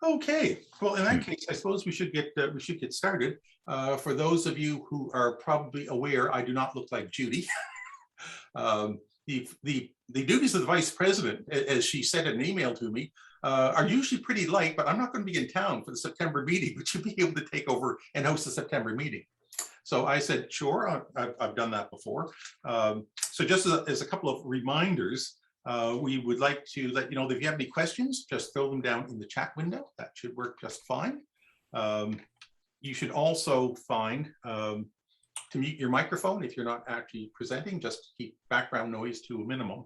Okay, well, in that case, I suppose we should get started. For those of you who are probably aware, I do not look like Judy. The duties of the vice president, as she said in an email to me, are usually pretty light, but I'm not going to be in town for the September meeting, but you'll be able to take over and host the September meeting. So I said, sure, I've done that before. So just as a couple of reminders, we would like to let you know that if you have any questions, just throw them down in the chat window. That should work just fine. You should also find to mute your microphone if you're not actually presenting, just keep background noise to a minimum.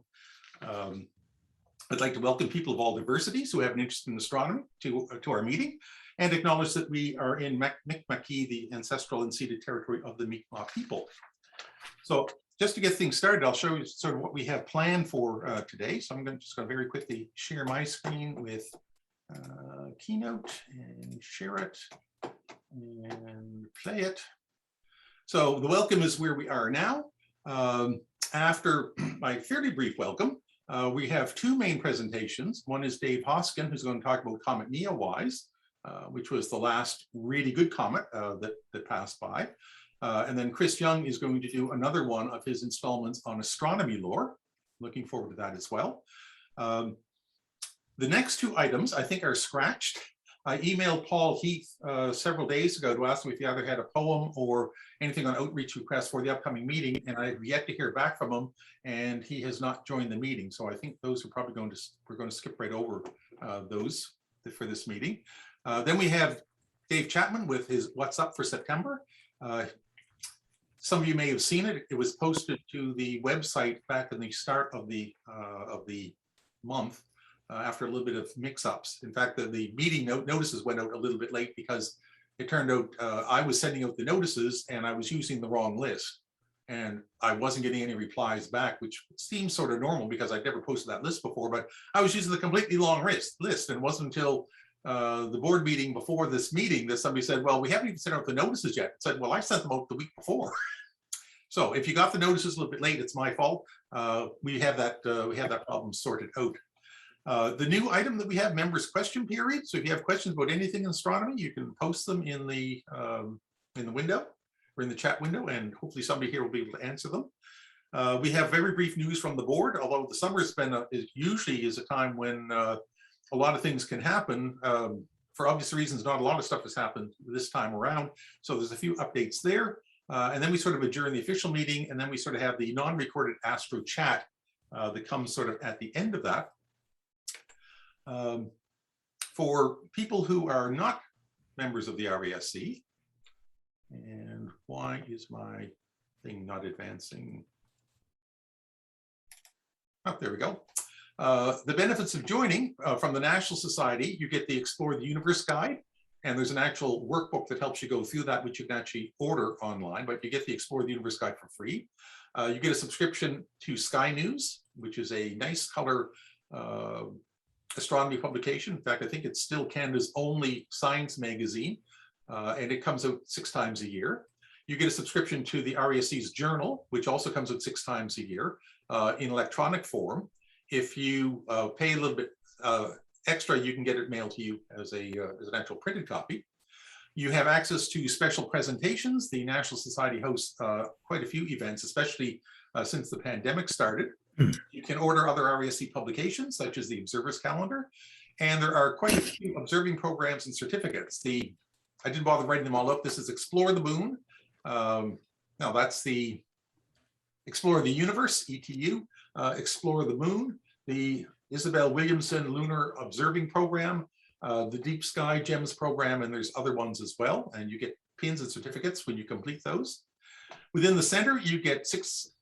I'd like to welcome people of all diversities who have an interest in astronomy to our meeting, and acknowledge that we are in Mi'kmaq, the ancestral and ceded territory of the Mi'kmaq people. So just to get things started, I'll show you sort of what we have planned for today. So I'm just going to very quickly share my screen with Keynote and share it and play it. So the welcome is where we are now. After my fairly brief welcome, we have two main presentations. One is Dave Hoskin, who's going to talk about Comet Neowise, which was the last really good comet that passed by. And then Chris Young is going to do another one of his installments on astronomy lore. Looking forward to that as well. The next two items I think are scratched. I emailed Paul Heath several days ago to ask him if he either had a poem or anything on outreach requests for the upcoming meeting, and I have yet to hear back from him, and he has not joined the meeting. So I think those are probably we're going to skip right over those for this meeting. Then we have Dave Chapman with his What's Up for September. Some of you may have seen it. It was posted to the website back in the start of the month after a little bit of mix-ups. In fact, the meeting notices went out a little bit late because it turned out I was sending out the notices and I was using the wrong list. And I wasn't getting any replies back, which seems sort of normal because I'd never posted that list before, but I was using the completely long list. And it wasn't until the board meeting before this meeting that somebody said, well, we haven't even sent out the notices yet. I said, well, I sent them out the week before. So if you got the notices a little bit late, it's my fault. We have that problem sorted out. The new item that we have, members question period. So if you have questions about anything in astronomy, you can post them in the window or in the chat window, and hopefully somebody here will be able to answer them. We have very brief news from the board, although the summer has been usually is a time when a lot of things can happen. For obvious reasons, not a lot of stuff has happened this time around. So there's a few updates there. And then we sort of adjourn the official meeting, and then we sort of have the non-recorded Astro chat that comes sort of at the end of that. For people who are not members of the RASC, and why is my thing not advancing? Oh, there we go. The benefits of joining from the National Society, you get the Explore the Universe guide, and there's an actual workbook that helps you go through that, which you can actually order online, but you get the Explore the Universe guide for free. You get a subscription to Sky News, which is a nice color astronomy publication. In fact, I think it's still Canada's only science magazine, and it comes out 6 times a year. You get a subscription to the RASC's journal, which also comes out 6 times a year in electronic form. If you pay a little bit extra, you can get it mailed to you as an actual printed copy. You have access to special presentations. The National Society hosts quite a few events, especially since the pandemic started. You can order other RASC publications, such as the Observer's Calendar, and there are quite a few observing programs and certificates. I didn't bother writing them all up. This is Explore the Moon. Now that's the Explore the Universe, ETU, Explore the Moon, the Isabel Williamson Lunar Observing Program, the Deep Sky GEMS program, and there's other ones as well. And you get pins and certificates when you complete those. Within the center, you get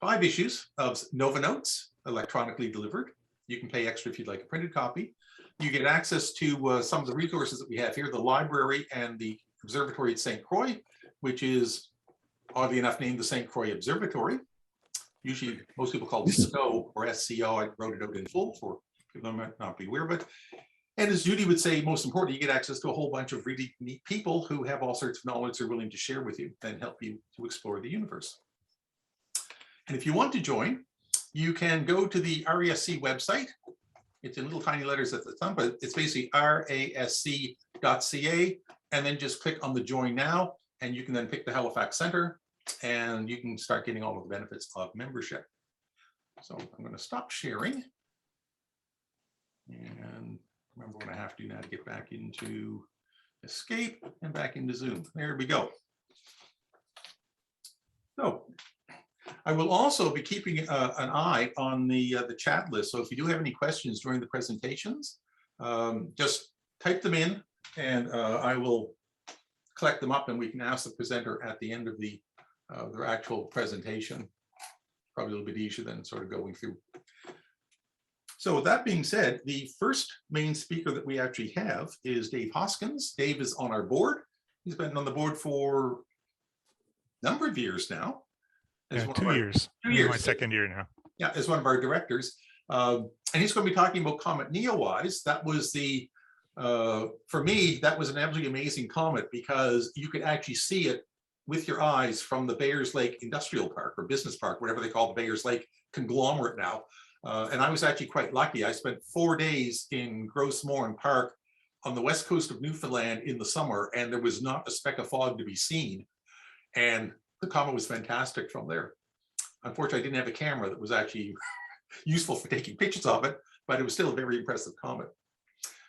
5 issues of Nova Notes, electronically delivered. You can pay extra if you'd like a printed copy. You get access to some of the resources that we have here, the library and the observatory at St. Croix, which is oddly enough named the St. Croix Observatory. Usually most people call it SCO or SCO. I wrote it out in full for people that might not be aware of it. And as Judy would say, most important, you get access to a whole bunch of really neat people who have all sorts of knowledge they're willing to share with you and help you to explore the universe. And if you want to join, you can go to the RASC website. It's in little tiny letters at the top, but it's basically rasc.ca/. halifax.ca, and then just click on the join now, and you can then pick the Halifax Center, and you can start getting all of the benefits of membership. So I'm going to stop sharing. And remember what I have to do now to get back into Escape and back into Zoom. There we go. So I will also be keeping an eye on the chat list. So if you do have any questions during the presentations, just type them in, and I will collect them up, and we can ask the presenter at the end of their actual presentation. Probably a little bit easier than sort of going through. So with that being said, the first main speaker that we actually have is Dave Hoskins. Dave is on our board. He's been on the board for a number of years now. Yeah, 2 years. 2 years. My second year now. Yeah, as one of our directors. And he's going to be talking about Comet Neowise. That was the, for me, that was an absolutely amazing comet, because you could actually see it with your eyes from the Bayers Lake Industrial Park or Business Park, whatever they call the Bayers Lake conglomerate now. And I was actually quite lucky. I spent 4 days in Grossmoran Park on the west coast of Newfoundland in the summer, and there was not a speck of fog to be seen. And the comet was fantastic from there. Unfortunately, I didn't have a camera that was actually useful for taking pictures of it, but it was still a very impressive comet.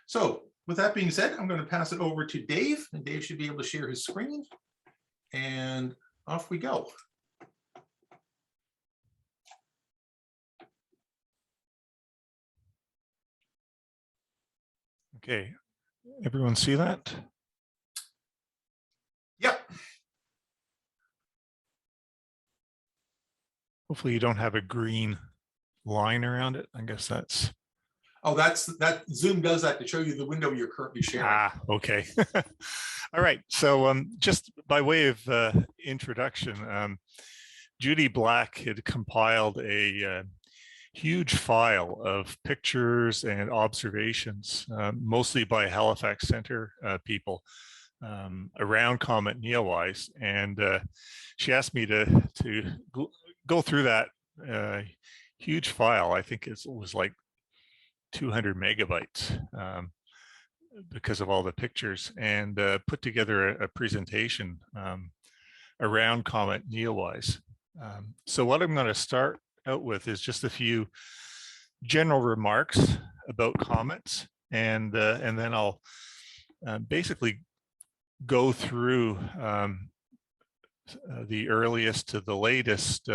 So with that being said, I'm going to pass it over to Dave, and Dave should be able to share his screen. And off we go. Okay, everyone see that? Yep. Hopefully you don't have a green line around it. I guess that's... Oh, that Zoom does that to show you the window you're currently sharing. Ah, okay. All right. So just by way of introduction, Judy Black had compiled a huge file of pictures and observations, mostly by Halifax Center people around Comet Neowise, and she asked me to go through that huge file. I think it was like 200 megabytes because of all the pictures, and put together a presentation around Comet Neowise. So what I'm going to start out with is just a few general remarks about comets, and then I'll basically go through the earliest to the latest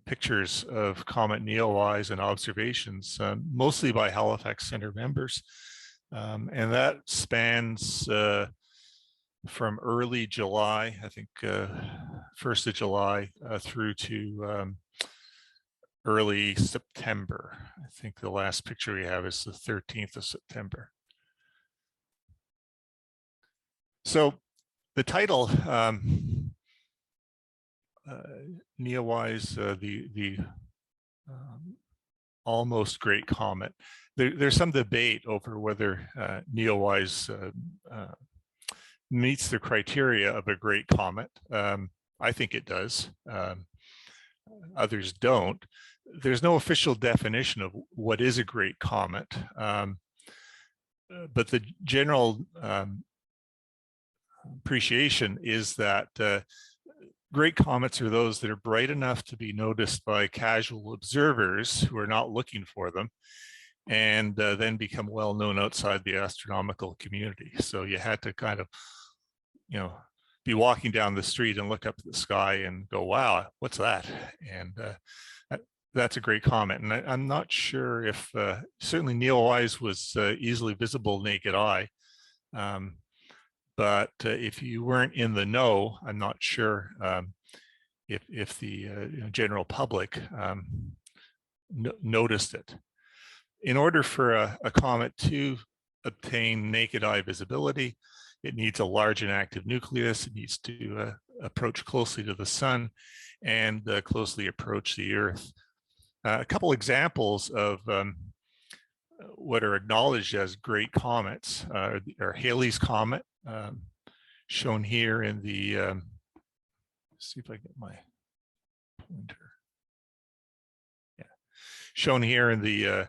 pictures of Comet Neowise and observations, mostly by Halifax Center members. And that spans from early July, I think 1st of July, through to early September. I think the last picture we have is the 13th of September. So the title, Neowise, the almost great comet. There's some debate over whether Neowise meets the criteria of a great comet. I think it does. Others don't. There's no official definition of what is a great comet, but the general appreciation is that great comets are those that are bright enough to be noticed by casual observers who are not looking for them, and then become well known outside the astronomical community. So you had to kind of, be walking down the street and look up at the sky and go, wow, what's that? And that's a great comet. And I'm not sure if, certainly Neowise was easily visible naked eye. But if you weren't in the know, I'm not sure if the general public noticed it. In order for a comet to obtain naked eye visibility, it needs a large and active nucleus. It needs to approach closely to the sun and closely approach the Earth. A couple examples of what are acknowledged as great comets are Halley's Comet, shown here in the, let's see if I get my pointer. Yeah, shown here in the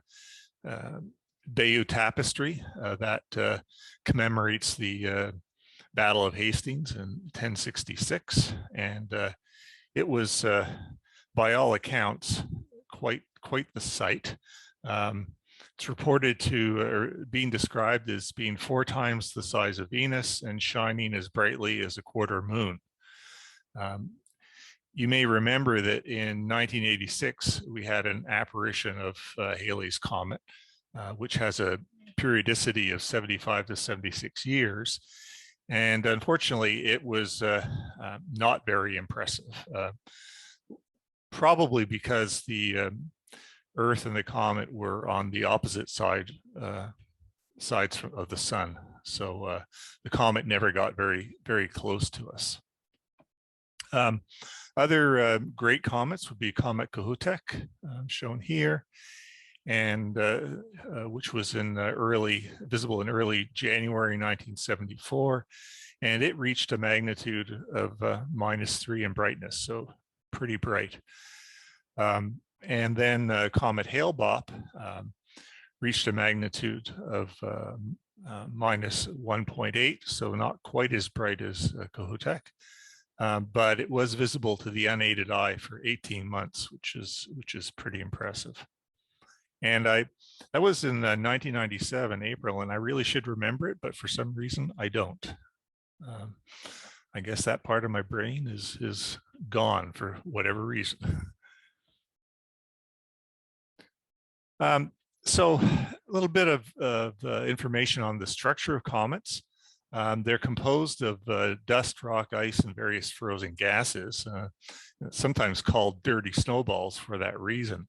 Bayeux Tapestry that commemorates the Battle of Hastings in 1066, and it was, by all accounts, quite the sight. It's reported to being described as being 4 times the size of Venus and shining as brightly as a quarter moon. You may remember that in 1986, we had an apparition of Halley's Comet, which has a periodicity of 75 to 76 years. And unfortunately, it was not very impressive, probably because the Earth and the comet were on the opposite sides of the sun. So the comet never got very close to us. Other great comets would be Comet Kohoutek, shown here, and which was visible in early January 1974, and it reached a magnitude of -3 in brightness, so pretty bright. And then Comet Hale-Bopp reached a magnitude of -1.8, so not quite as bright as Kohoutek, but it was visible to the unaided eye for 18 months, which is pretty impressive. And that was in 1997, April, and I really should remember it, but for some reason I don't. I guess that part of my brain is gone for whatever reason. So a little bit of information on the structure of comets. They're composed of dust, rock, ice, and various frozen gases, sometimes called dirty snowballs for that reason.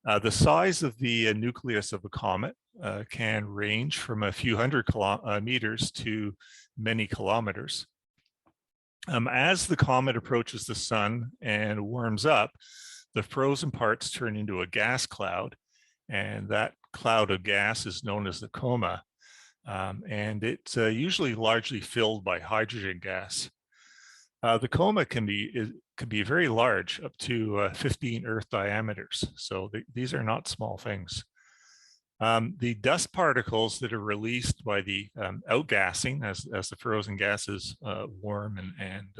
The size of the nucleus of a comet can range from a few hundred meters to many kilometers. As the comet approaches the sun and warms up, the frozen parts turn into a gas cloud, and that cloud of gas is known as the coma, and it's usually largely filled by hydrogen gas. The coma can be very large, up to 15 Earth diameters. So these are not small things. The dust particles that are released by the outgassing as the frozen gases warm and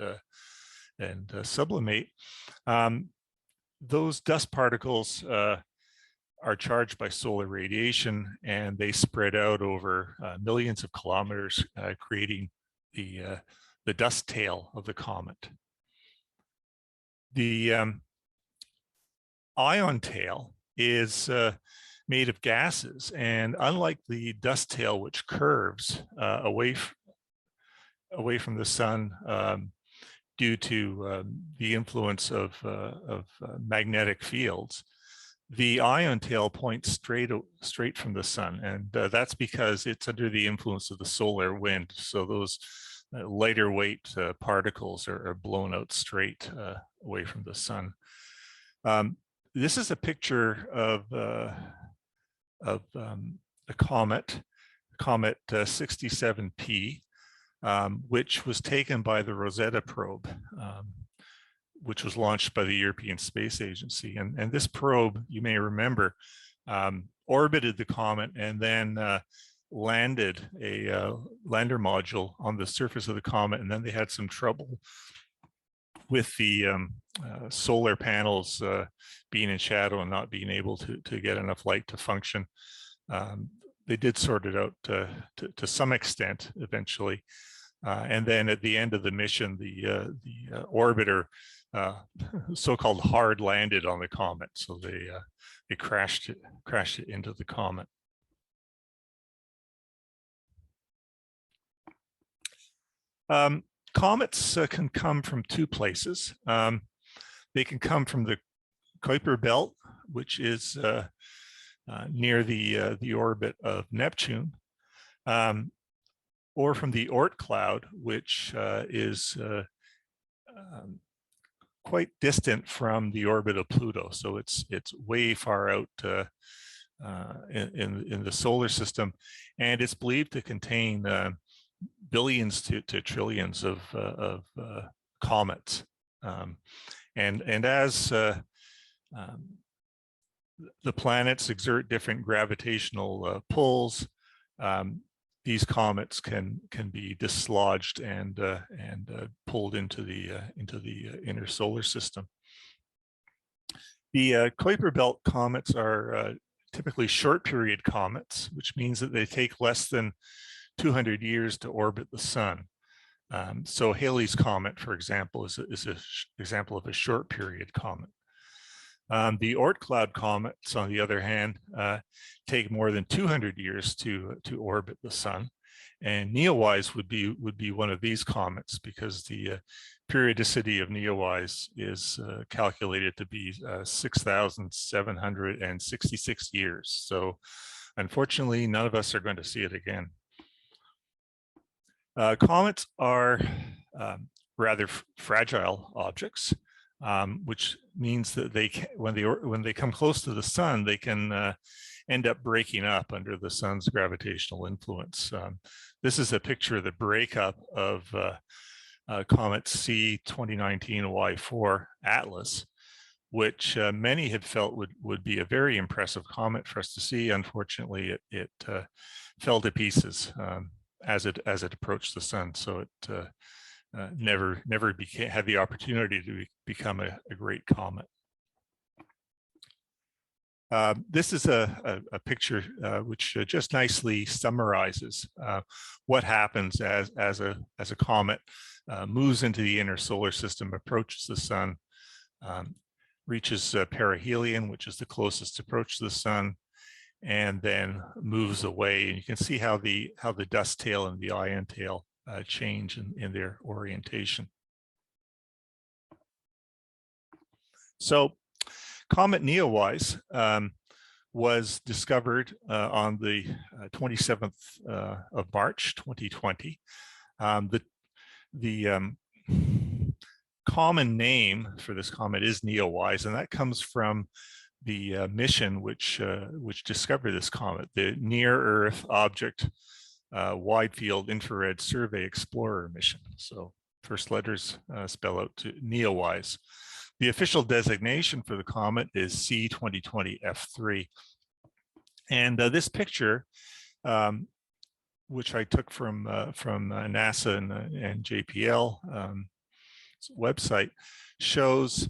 sublimate, those dust particles are charged by solar radiation, and they spread out over millions of kilometers, creating the dust tail of the comet. The ion tail is made of gases, and unlike the dust tail, which curves away from the sun due to the influence of magnetic fields, the ion tail points straight from the sun, and that's because it's under the influence of the solar wind. So those lighter weight particles are blown out straight away from the sun. This is a picture of a comet 67P, which was taken by the Rosetta probe, which was launched by the European Space Agency. And this probe, you may remember, orbited the comet and then landed a lander module on the surface of the comet, and then they had some trouble with the solar panels being in shadow and not being able to get enough light to function. They did sort it out to some extent eventually, and then at the end of the mission, the orbiter so-called hard landed on the comet, so they crashed it into the comet. Comets can come from two places. They can come from the Kuiper belt, which is near the orbit of Neptune, or from the Oort cloud, which is quite distant from the orbit of Pluto. So it's way far out in the solar system, and it's believed to contain billions to trillions of comets. And as the planets exert different gravitational pulls. These comets can be dislodged and pulled into the inner solar system. The Kuiper Belt comets are typically short period comets, which means that they take less than 200 years to orbit the sun. So Halley's Comet, for example, is an example of a short period comet. The Oort cloud comets, on the other hand, take more than 200 years to orbit the sun. And Neowise would be one of these comets, because the periodicity of Neowise is calculated to be 6,766 years. So unfortunately, none of us are going to see it again. Comets are rather fragile objects, which means that they can, when they come close to the sun, they can end up breaking up under the sun's gravitational influence. This is a picture of the breakup of Comet C 2019 Y4 Atlas, which many had felt would be a very impressive comet for us to see. Unfortunately, it fell to pieces as it approached the sun, so it never had the opportunity to become a great comet. This is a picture which just nicely summarizes what happens as a comet moves into the inner solar system, approaches the sun, reaches perihelion, which is the closest approach to the sun, and then moves away. And you can see how the dust tail and the ion tail change in their orientation. So Comet Neowise was discovered on the 27th of March 2020. The common name for this comet is Neowise, and that comes from the mission which discovered this comet, the Near Earth Object Wide Field Infrared Survey Explorer mission. So first letters spell out to Neowise. The official designation for the comet is C 2020 F3. And this picture, which I took from NASA and JPL website, shows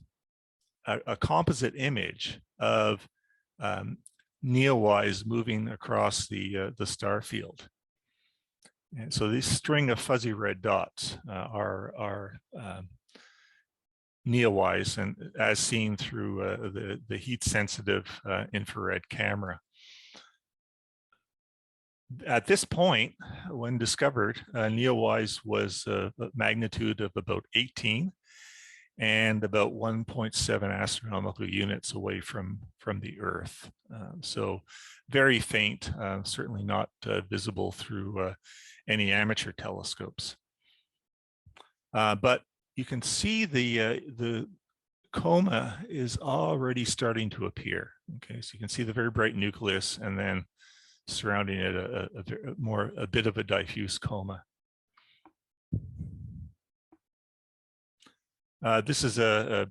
a composite image of Neowise moving across the star field. And so this string of fuzzy red dots are Neowise, and as seen through the heat-sensitive infrared camera. At this point, when discovered, Neowise was a magnitude of about 18 and about 1.7 astronomical units away from the Earth. So very faint, certainly not visible through any amateur telescopes. But you can see the coma is already starting to appear. Okay, so you can see the very bright nucleus, and then surrounding it a bit of a diffuse coma. This is a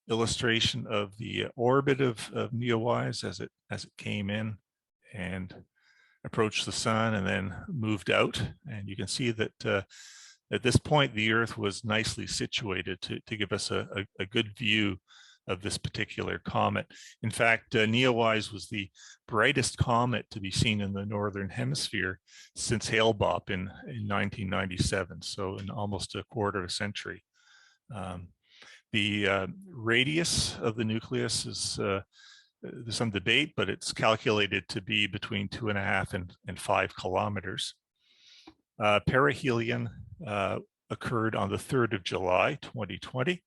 illustration of the orbit of Neowise as it came in and approached the sun and then moved out. And you can see that at this point, the Earth was nicely situated to give us a good view of this particular comet. In fact, Neowise was the brightest comet to be seen in the Northern Hemisphere since Hale-Bopp in 1997, so in almost a quarter of a century. The radius of the nucleus is, there's some debate, but it's calculated to be between 2.5 and 5 kilometers. Perihelion occurred on the 3rd of July, 2020.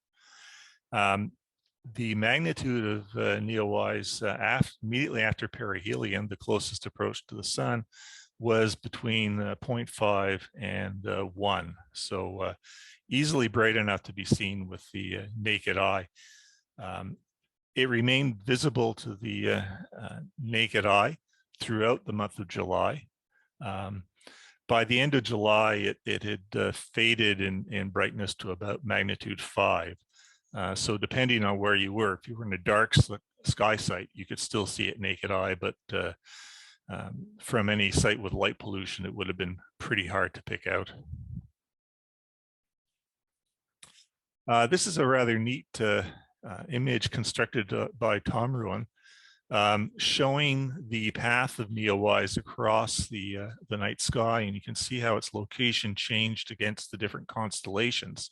The magnitude of Neowise immediately after perihelion, the closest approach to the sun, was between 0.5 and 1. So easily bright enough to be seen with the naked eye. It remained visible to the naked eye throughout the month of July. By the end of July, it had faded in brightness to about magnitude 5. So depending on where you were, if you were in a dark sky sight. You could still see it naked eye, but from any site with light pollution, it would have been pretty hard to pick out. This is a rather neat image constructed by Tom Ruin, showing the path of Neowise across the night sky, and you can see how its location changed against the different constellations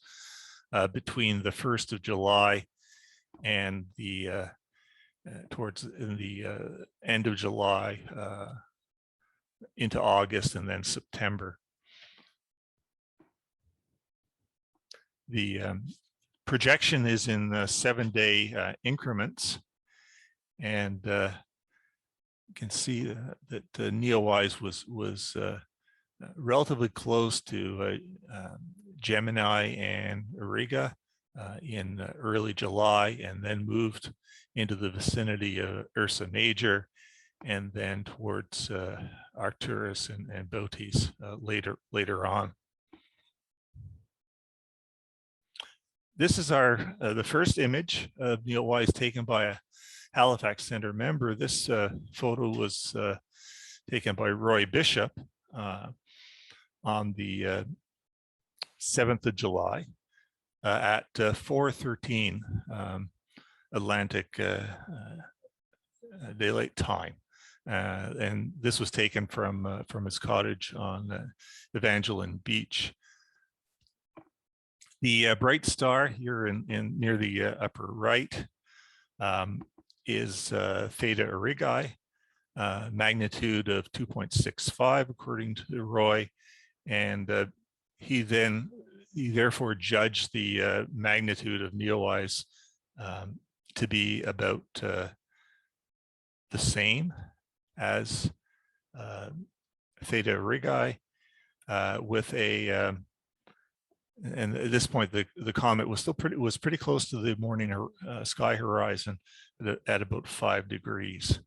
between the 1st of July and the towards the end of July into August and then September. The projection is in 7-day increments, and you can see that Neowise was relatively close to Gemini and Auriga in early July, and then moved into the vicinity of Ursa Major, and then towards Arcturus and Bootes later on. This is the first image of Neowise taken by a Halifax Center member. This photo was taken by Roy Bishop on the 7th of July at 4:13 Atlantic Daylight Time. And this was taken from his cottage on Evangeline Beach. The bright star here in near the upper right is Theta Aurigae, magnitude of 2.65 according to Roy, and he therefore judged the magnitude of Neowise to be about the same as Theta Aurigae, with a and at this point the comet was still pretty close to the morning sky horizon at about 5 degrees.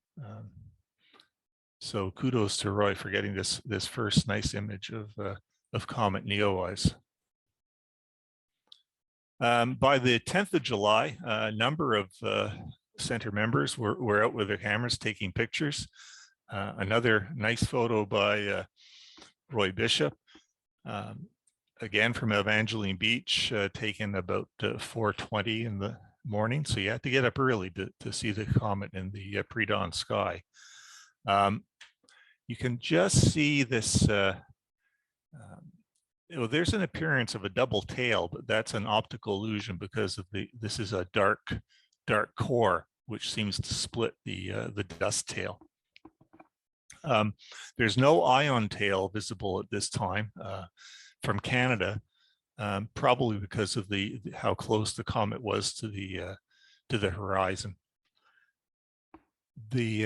So kudos to Roy for getting this first nice image of Comet Neowise. By the 10th of July, a number of center members were out with their cameras taking pictures. Another nice photo by Roy Bishop, again from Evangeline Beach, taken about 4:20 in the morning. So you had to get up early to see the comet in the pre-dawn sky. You can just see this. There's an appearance of a double tail, but that's an optical illusion because of this is a dark core which seems to split the dust tail. There's no ion tail visible at this time from Canada, probably because of how close the comet was to the horizon. The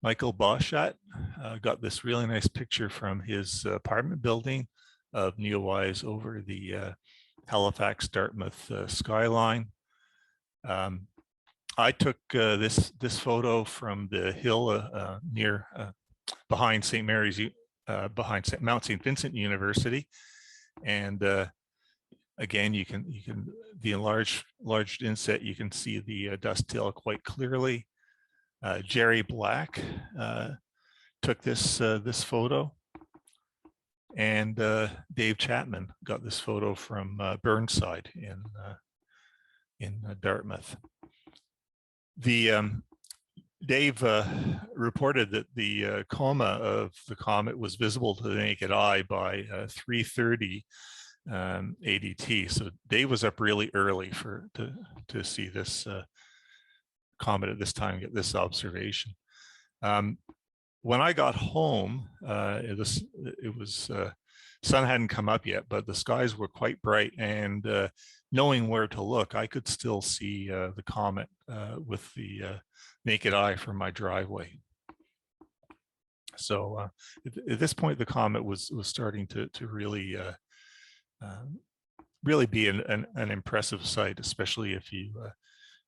Michael Bauchat got this really nice picture from his apartment building of Neowise over the Halifax Dartmouth skyline. I took this photo from the hill near behind St. Mary's, behind Mount St. Vincent University, and again the enlarged inset, you can see the dust tail quite clearly. Jerry Black took this photo, and Dave Chapman got this photo from Burnside in Dartmouth. Dave reported that the coma of the comet was visible to the naked eye by 3:30 ADT. So Dave was up really early to see this comet at this time, get this observation. When I got home, it was sun hadn't come up yet, but the skies were quite bright, and knowing where to look, I could still see the comet with the naked eye from my driveway. So at this point, the comet was starting to really really be an impressive sight, especially if you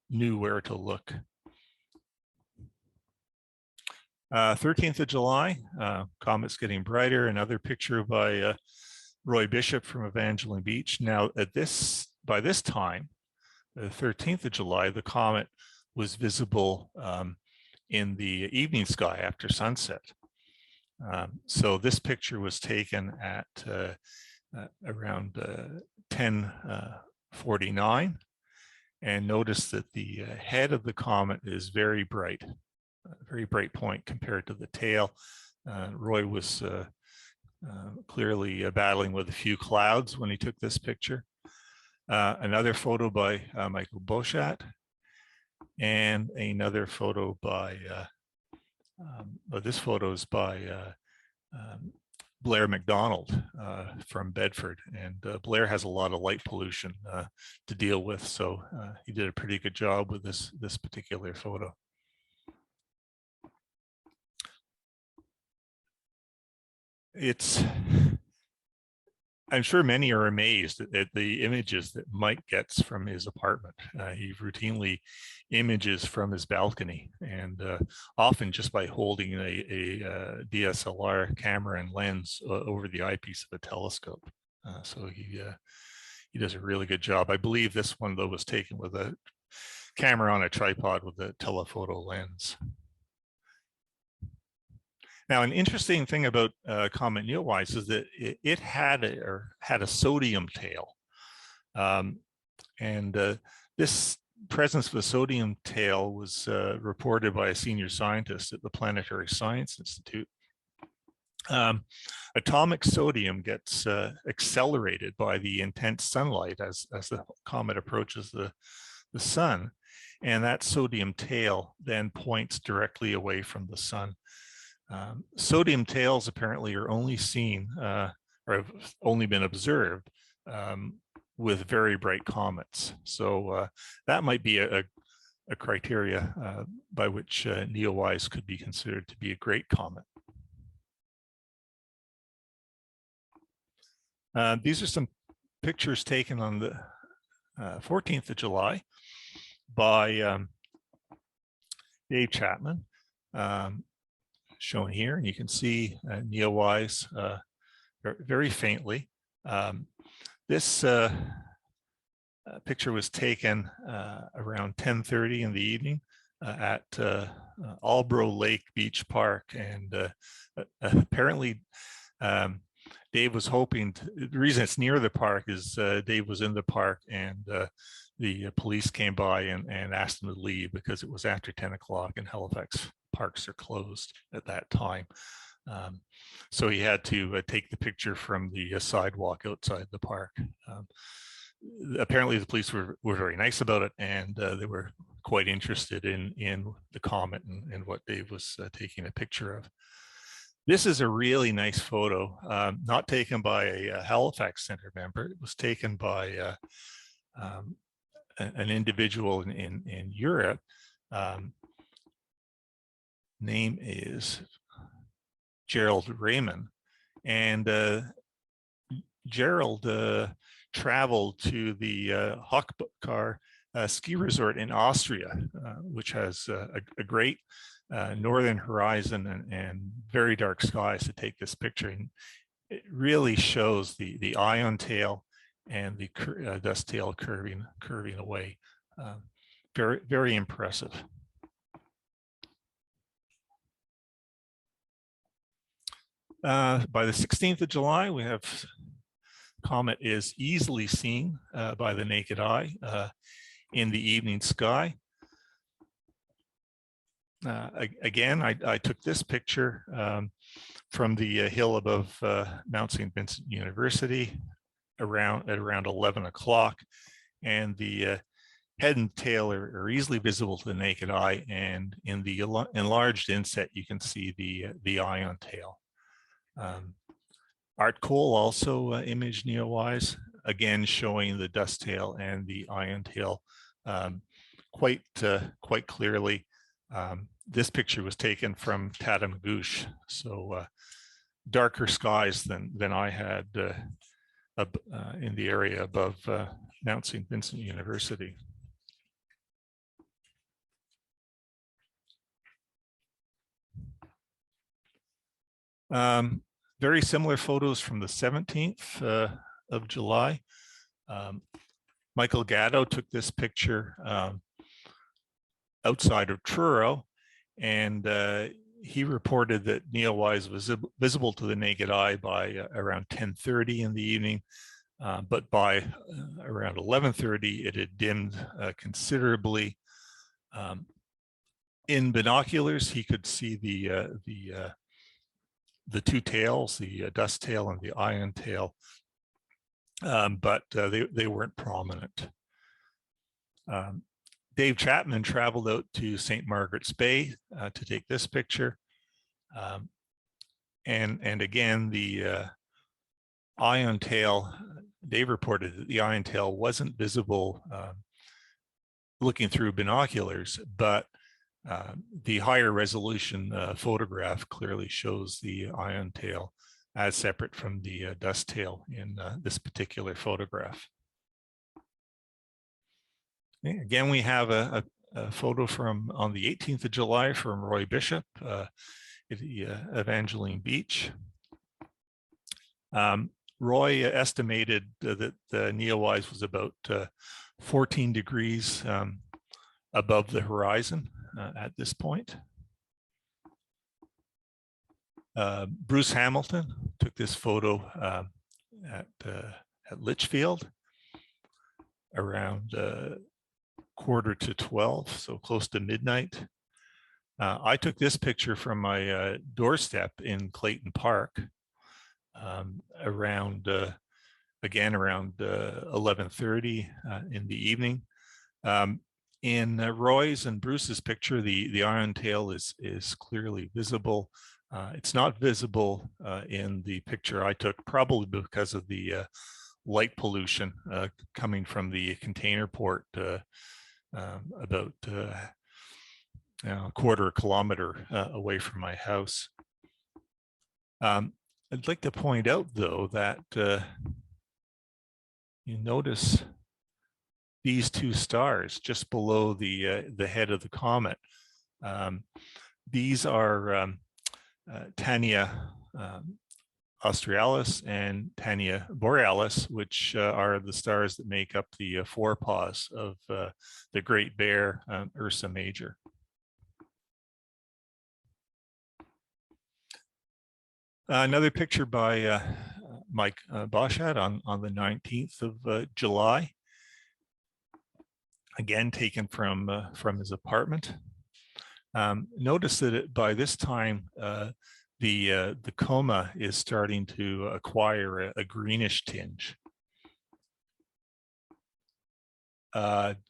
knew where to look. 13th of July, comet's getting brighter. Another picture by Roy Bishop from Evangeline Beach. Now, by this time, the 13th of July, the comet was visible in the evening sky after sunset. So this picture was taken at around 10:49, and notice that the head of the comet is very bright point compared to the tail. Roy was clearly battling with a few clouds when he took this picture. Another photo by Michael Bochat, and another photo by, this photo is by Blair McDonald from Bedford, and Blair has a lot of light pollution to deal with, so he did a pretty good job with this particular photo. I'm sure many are amazed at the images that Mike gets from his apartment. He routinely images from his balcony, and often just by holding a DSLR camera and lens over the eyepiece of a telescope. So he does a really good job. I believe this one, though, was taken with a camera on a tripod with a telephoto lens. Now, an interesting thing about Comet Neowise is that it had a sodium tail, and this presence of a sodium tail was reported by a senior scientist at the Planetary Science Institute. Atomic sodium gets accelerated by the intense sunlight as the comet approaches the sun, and that sodium tail then points directly away from the sun. Sodium tails apparently are only seen or have only been observed with very bright comets. So that might be a criteria by which Neowise could be considered to be a great comet. These are some pictures taken on the 14th of July by Dave Chapman, shown here, and you can see Neowise very faintly. This picture was taken around 10:30 in the evening at Albro Lake Beach Park, and apparently Dave was hoping the reason it's near the park is Dave was in the park, and the police came by and asked him to leave because it was after 10 o'clock and Halifax parks are closed at that time. So he had to take the picture from the sidewalk outside the park. Apparently the police were very nice about it, and they were quite interested in the comet and what Dave was taking a picture of. This is a really nice photo, not taken by a Halifax Center member. It was taken by an individual in Europe. Name is Gerald Raymond, and Gerald traveled to the Hoskin ski resort in Austria, which has a great northern horizon and very dark skies to take this picture. And it really shows the ion tail and the dust tail curving away. Very, very impressive. By the 16th of July, we have comet is easily seen by the naked eye in the evening sky. Again, I took this picture from the hill above Mount St. Vincent University at around 11 o'clock, and the head and tail are easily visible to the naked eye, and in the enlarged inset you can see the ion tail. Art Cole also imaged Neowise, again showing the dust tail and the ion tail quite clearly. This picture was taken from Tatamagouche, so darker skies than I had in the area above Mount St. Vincent University. Very similar photos from the 17th of July. Michael Gatto took this picture outside of Truro, and he reported that Neowise was visible to the naked eye by around 10:30 in the evening, but by around 11:30 it had dimmed considerably. In binoculars, he could see the two tails, the dust tail and the ion tail, but they weren't prominent. Dave Chapman traveled out to St. Margaret's Bay to take this picture. And again, the ion tail, Dave reported that the ion tail wasn't visible looking through binoculars, but the higher resolution photograph clearly shows the ion tail as separate from the dust tail in this particular photograph. Again, we have a photo from on the 18th of July from Roy Bishop at the Evangeline Beach. Roy estimated that the Neowise was about 14 degrees above the horizon at this point. Bruce Hamilton took this photo at Litchfield around 11:45, so close to midnight. I took this picture from my doorstep in Clayton Park around, again, around 11:30 in the evening. In Roy's and Bruce's picture, the ion tail is clearly visible. It's not visible in the picture I took, probably because of the light pollution coming from the container port about a quarter kilometer away from my house. I'd like to point out, though, that you notice these two stars just below the head of the comet. These are Tania Australis and Tania Borealis, which are the stars that make up the forepaws of the Great Bear, Ursa Major. Another picture by Mike Boschat on the 19th of July, again taken from his apartment. Notice that by this time, the coma is starting to acquire a greenish tinge.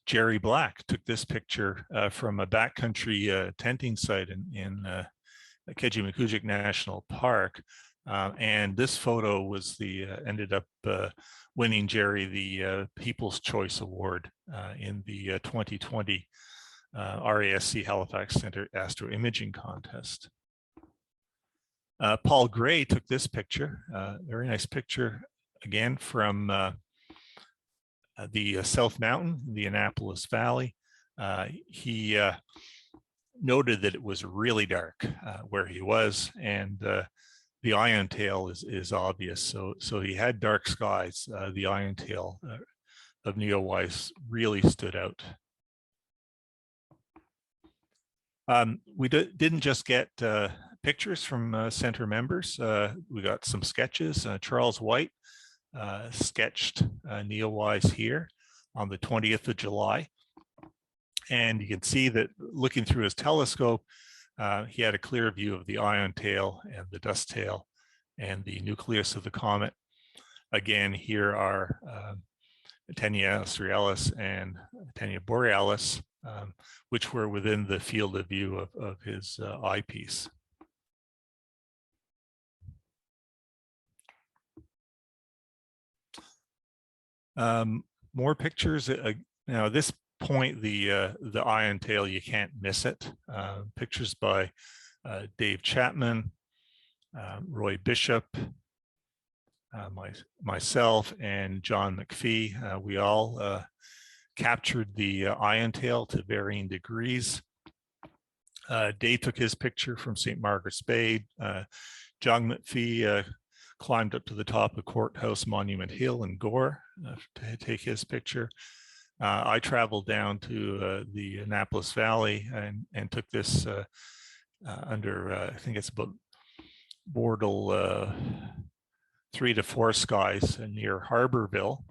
Jerry Black took this picture from a backcountry tenting site in Kejimkujik National Park, and this photo was ended up winning Jerry the People's Choice Award in the 2020 RASC Halifax Center Astro Imaging Contest. Paul Gray took this picture, very nice picture, again from the South Mountain, the Annapolis Valley. He noted that it was really dark where he was, and the ion tail is obvious. So he had dark skies. The ion tail of Neowise really stood out. We didn't just get pictures from center members. We got some sketches. Charles White sketched Neowise here on the 20th of July. And you can see that looking through his telescope, he had a clear view of the ion tail and the dust tail and the nucleus of the comet. Again, here are Tania Australis and Tania Borealis, which were within the field of view of his eyepiece. More pictures. Now, at this point, the ion tail, you can't miss it. Pictures by Dave Chapman, Roy Bishop, myself, and John McPhee. We all captured the ion tail to varying degrees. Dave took his picture from St. Margaret's Bay. John McPhee climbed up to the top of Courthouse Monument Hill in Gore to take his picture. I traveled down to the Annapolis Valley and took this under, I think it's about Bortle 3 to 4 skies near Harborville.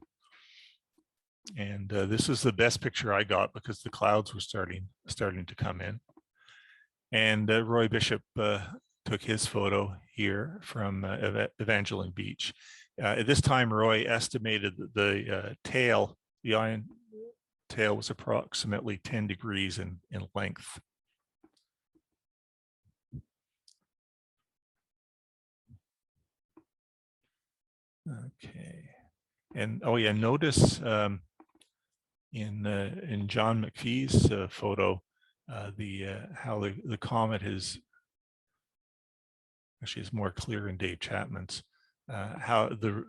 And this is the best picture I got because the clouds were starting to come in. And Roy Bishop took his photo here from Evangeline Beach. At this time, Roy estimated that the tail, the iron tail, was approximately 10 degrees in length. Okay, and oh yeah, notice in John McPhee's photo, how the comet is actually is more clear in Dave Chapman's, how the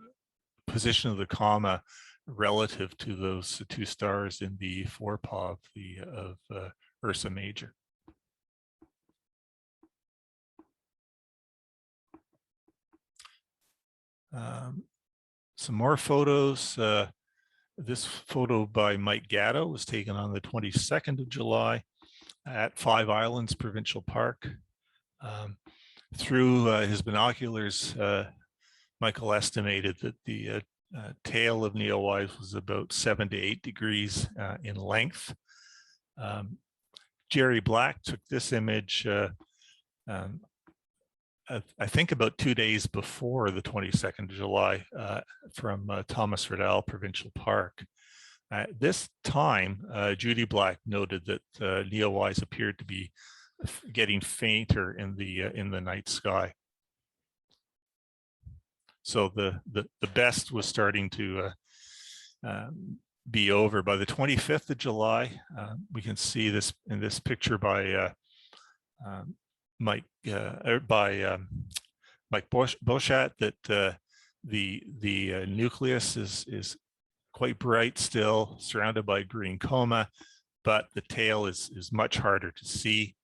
position of the comet relative to those 2 stars in the forepaw of Ursa Major. Some more photos. This photo by Mike Gatto was taken on the 22nd of July at Five Islands Provincial Park. Through his binoculars, Michael estimated that the tail of Neowise was about 7 to 8 degrees in length. Jerry Black took this image I think about 2 days before the 22nd of July from Thomas Riddell Provincial Park. At this time, Judy Black noted that Neowise appeared to be getting fainter in the night sky. So the best was starting to be over. By the 25th of July, we can see this in this picture by Mike Bochat that the nucleus is quite bright still, surrounded by green coma, but the tail is much harder to see.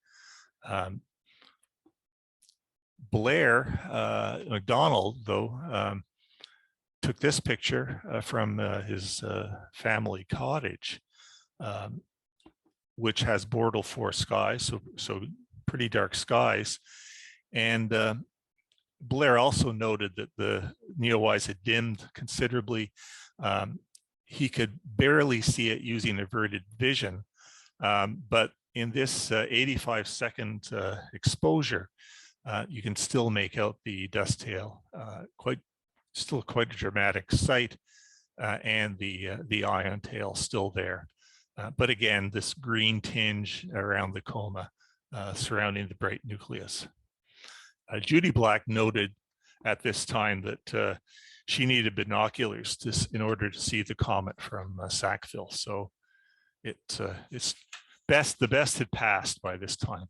Blair McDonald, though, took this picture from his family cottage, which has Bortle 4 skies, so pretty dark skies. And Blair also noted that the Neowise had dimmed considerably. He could barely see it using averted vision, but in this 85-second exposure, you can still make out the dust tail, still quite a dramatic sight, and the ion tail still there. But again, this green tinge around the coma surrounding the bright nucleus. Judy Black noted at this time that she needed binoculars in order to see the comet from Sackville. So it's the best had passed by this time.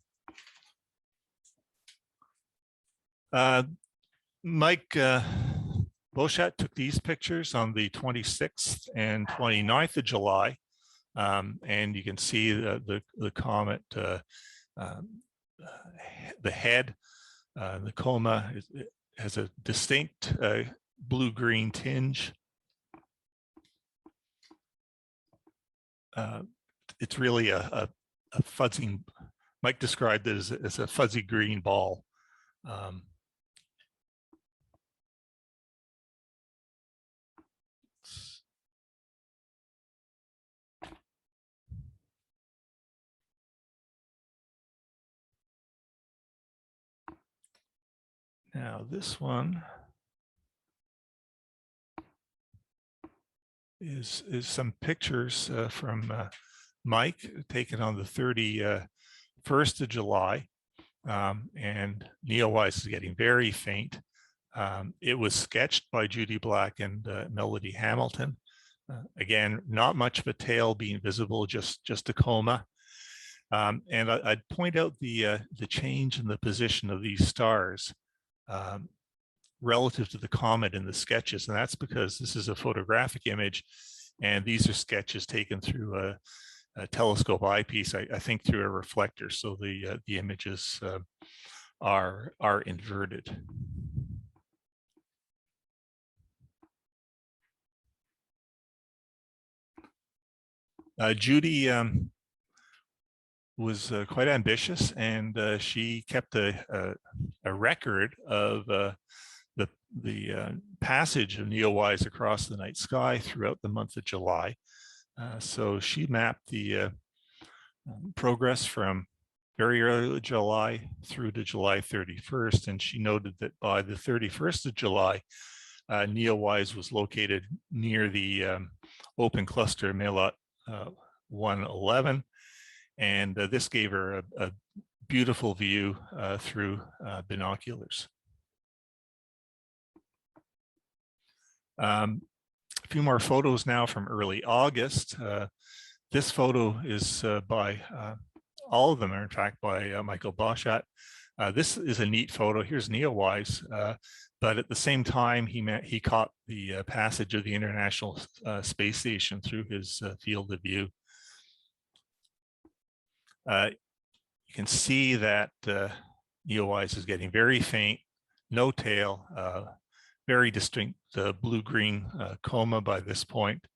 Mike Bochat took these pictures on the 26th and 29th of July, and you can see the comet, the head, the coma has a distinct blue-green tinge. It's really a fuzzy, Mike described it as a fuzzy green ball. Now this one is some pictures from Mike taken on the 31st of July, and Neowise is getting very faint. It was sketched by Judy Black and Melody Hamilton. Again, not much of a tail being visible, just a coma. And I'd point out the change in the position of these stars relative to the comet in the sketches. And that's because this is a photographic image, and these are sketches taken through a telescope eyepiece, I think through a reflector. So the images are inverted. Judy was quite ambitious, and she kept a record of the passage of neowise across the night sky throughout the month of July. So she mapped the progress from very early July through to July 31st, and she noted that by the 31st of July, neowise was located near the open cluster Melot 111, and this gave her a beautiful view through binoculars. A few more photos now from early August. This photo is by, all of them are in fact by Michael Bochat. This is a neat photo. Here's neowise, but at the same time, he caught the passage of the International Space Station through his field of view. You can see that neowise is getting very faint, no tail, very distinct blue-green coma by this point.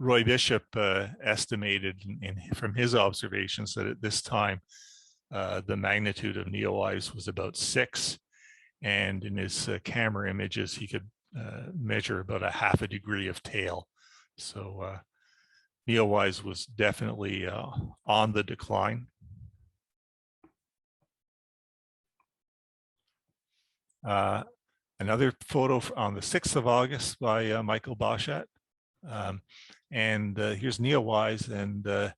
Roy Bishop estimated from his observations that at this time, the magnitude of neowise was about 6. And in his camera images, he could measure about a half a degree of tail. So neowise was definitely on the decline. Another photo on the 6th of August by Michael Bochat. Here's neowise, and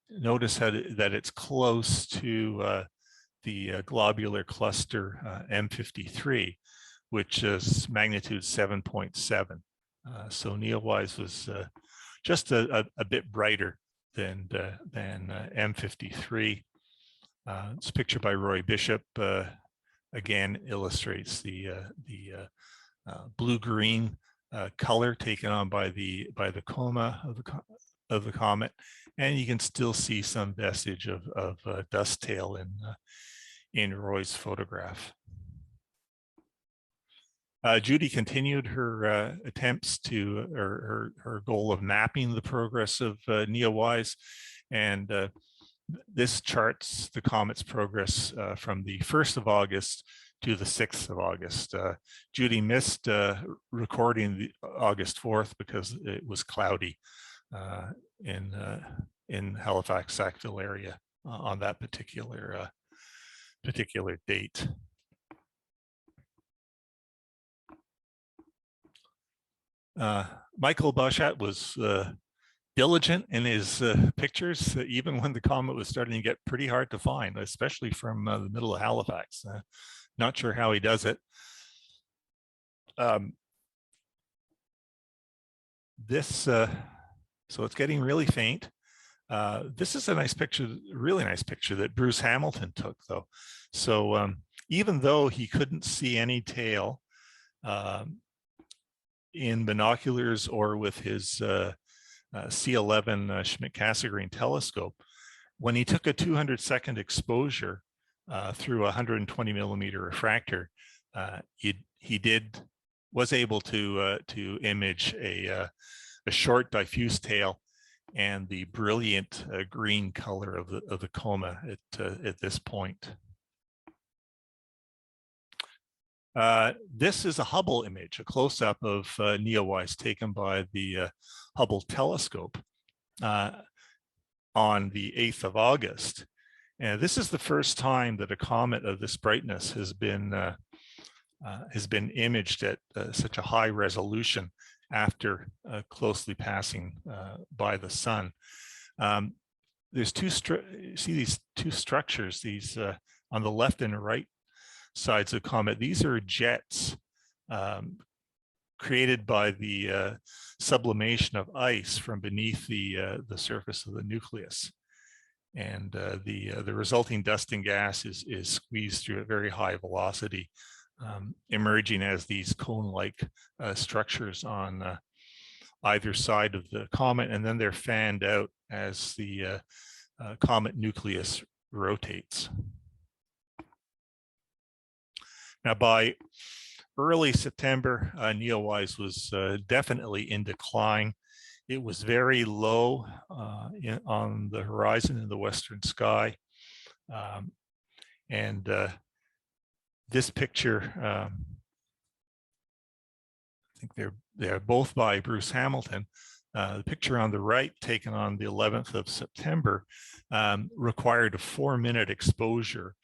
notice that it's close to the globular cluster M53, which is magnitude 7.7. So neowise was just a bit brighter than M53. It's a picture by Roy Bishop. Again, illustrates the blue-green color taken on by the coma of the comet, and you can still see some vestige of dust tail in Roy's photograph. Judy continued her attempts to, her goal of mapping the progress of neowise, and this charts the comet's progress from the 1st of August to the 6th of August. Judy missed recording the August 4th because it was cloudy in Halifax, Sackville area on that particular date. Michael Bochat was diligent in his pictures, even when the comet was starting to get pretty hard to find, especially from the middle of Halifax. Not sure how he does it. So it's getting really faint. This is a nice picture, really nice picture that Bruce Hamilton took, though. So even though he couldn't see any tail in binoculars or with his C11 Schmidt-Cassegrain telescope, when he took a 200-second exposure through a 120 millimeter refractor, he was able to image a short diffuse tail and the brilliant green color of the coma at this point. This is a Hubble image, a close-up of neowise taken by the Hubble telescope on the 8th of August. And this is the first time that a comet of this brightness has been imaged at such a high resolution after closely passing by the sun. There's see these two structures, these on the left and right sides of the comet. These are jets created by the sublimation of ice from beneath the surface of the nucleus. And the resulting dust and gas is squeezed through at very high velocity, emerging as these cone-like structures on either side of the comet, and then they're fanned out as the comet nucleus rotates. Now, by early September, neowise was definitely in decline, It was very low on the horizon in the western sky. And this picture, I think they're both by Bruce Hamilton. The picture on the right, taken on the 11th of September, required a 4-minute exposure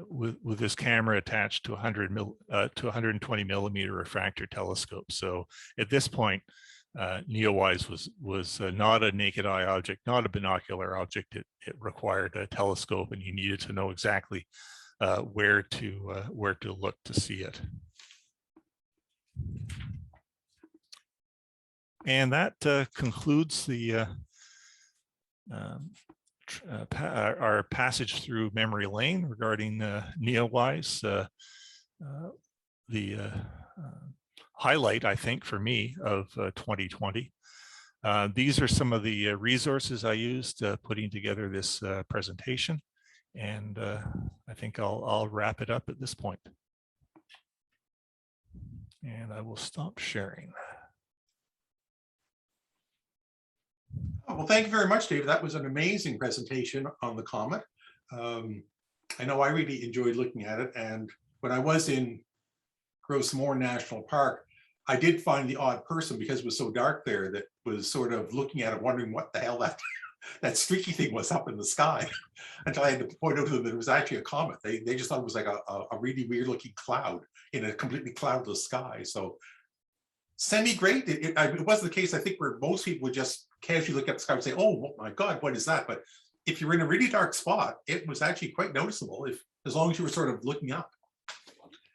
with this camera attached to 120 millimeter refractor telescope. So at this point, Neowise was not a naked eye object, not a binocular object. It required a telescope, and you needed to know exactly where to look to see it. And that concludes the our passage through memory lane regarding Neowise. The highlight, I think, for me of 2020. These are some of the resources I used putting together this presentation, and I think I'll wrap it up at this point. And I will stop sharing. Well, thank you very much, David. That was an amazing presentation on the Comet. I know I really enjoyed looking at it, and when I was in Grossmore National Park, I did find the odd person, because it was so dark there, that was sort of looking at it, wondering what the hell that streaky thing was up in the sky, until I had to point out to them that it was actually a comet. They just thought it was like a really weird looking cloud in a completely cloudless sky. So semi-great. It wasn't the case, I think, where most people would just casually look at the sky and say, oh my God, what is that? But if you're in a really dark spot, it was actually quite noticeable, as long as you were sort of looking up.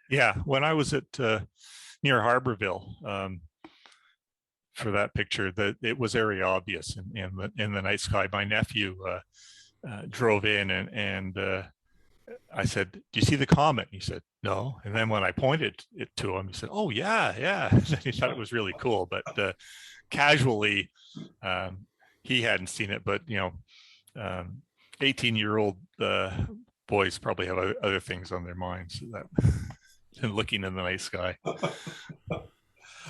Yeah, when I was at near Harborville for that picture, that it was very obvious in the night sky. My nephew drove in, and I said, "Do you see the comet?" And he said, "No." And then when I pointed it to him, he said, "Oh yeah, yeah." He thought it was really cool, but casually, he hadn't seen it. But 18-year-old boys probably have other things on their minds than looking in the night sky.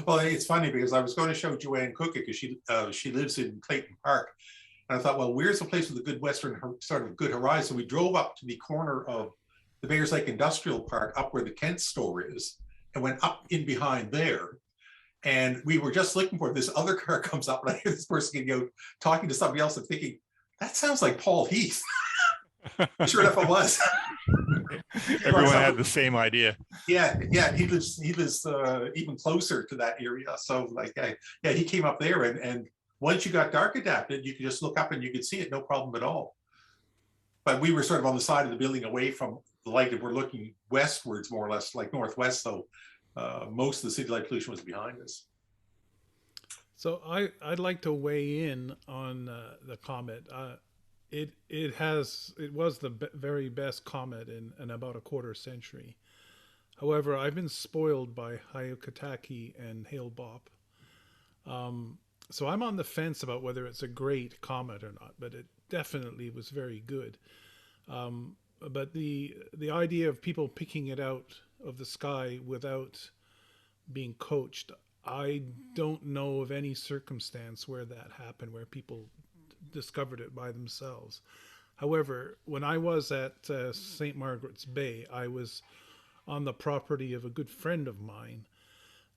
Well, it's funny because I was going to show Joanne Cook it, because she lives in Clayton Park, and I thought, well, where's a place with a good western sort of good horizon? So we drove up to the corner of the Bayers Lake Industrial Park, up where the Kent store is, and went up in behind there. And we were just looking for it. This other car comes up, and I hear this person talking to somebody else, and thinking, that sounds like Paul Heath. Sure enough, it was. Everyone had the same idea. Yeah, he lives even closer to that area. So yeah, he came up there, and once you got dark adapted, you could just look up and you could see it, no problem at all. But we were sort of on the side of the building away from the light, and we're looking westwards, more or less, like northwest. So most of the city light pollution was behind us. So I'd like to weigh in on the comet. It was the very best comet in about a quarter century. However, I've been spoiled by Hyakutake and Hale-Bopp. So I'm on the fence about whether it's a great comet or not, but it definitely was very good. But the idea of people picking it out of the sky without being coached, I don't know of any circumstance where that happened, where people discovered it by themselves. However, when I was at St. Margaret's Bay, I was on the property of a good friend of mine,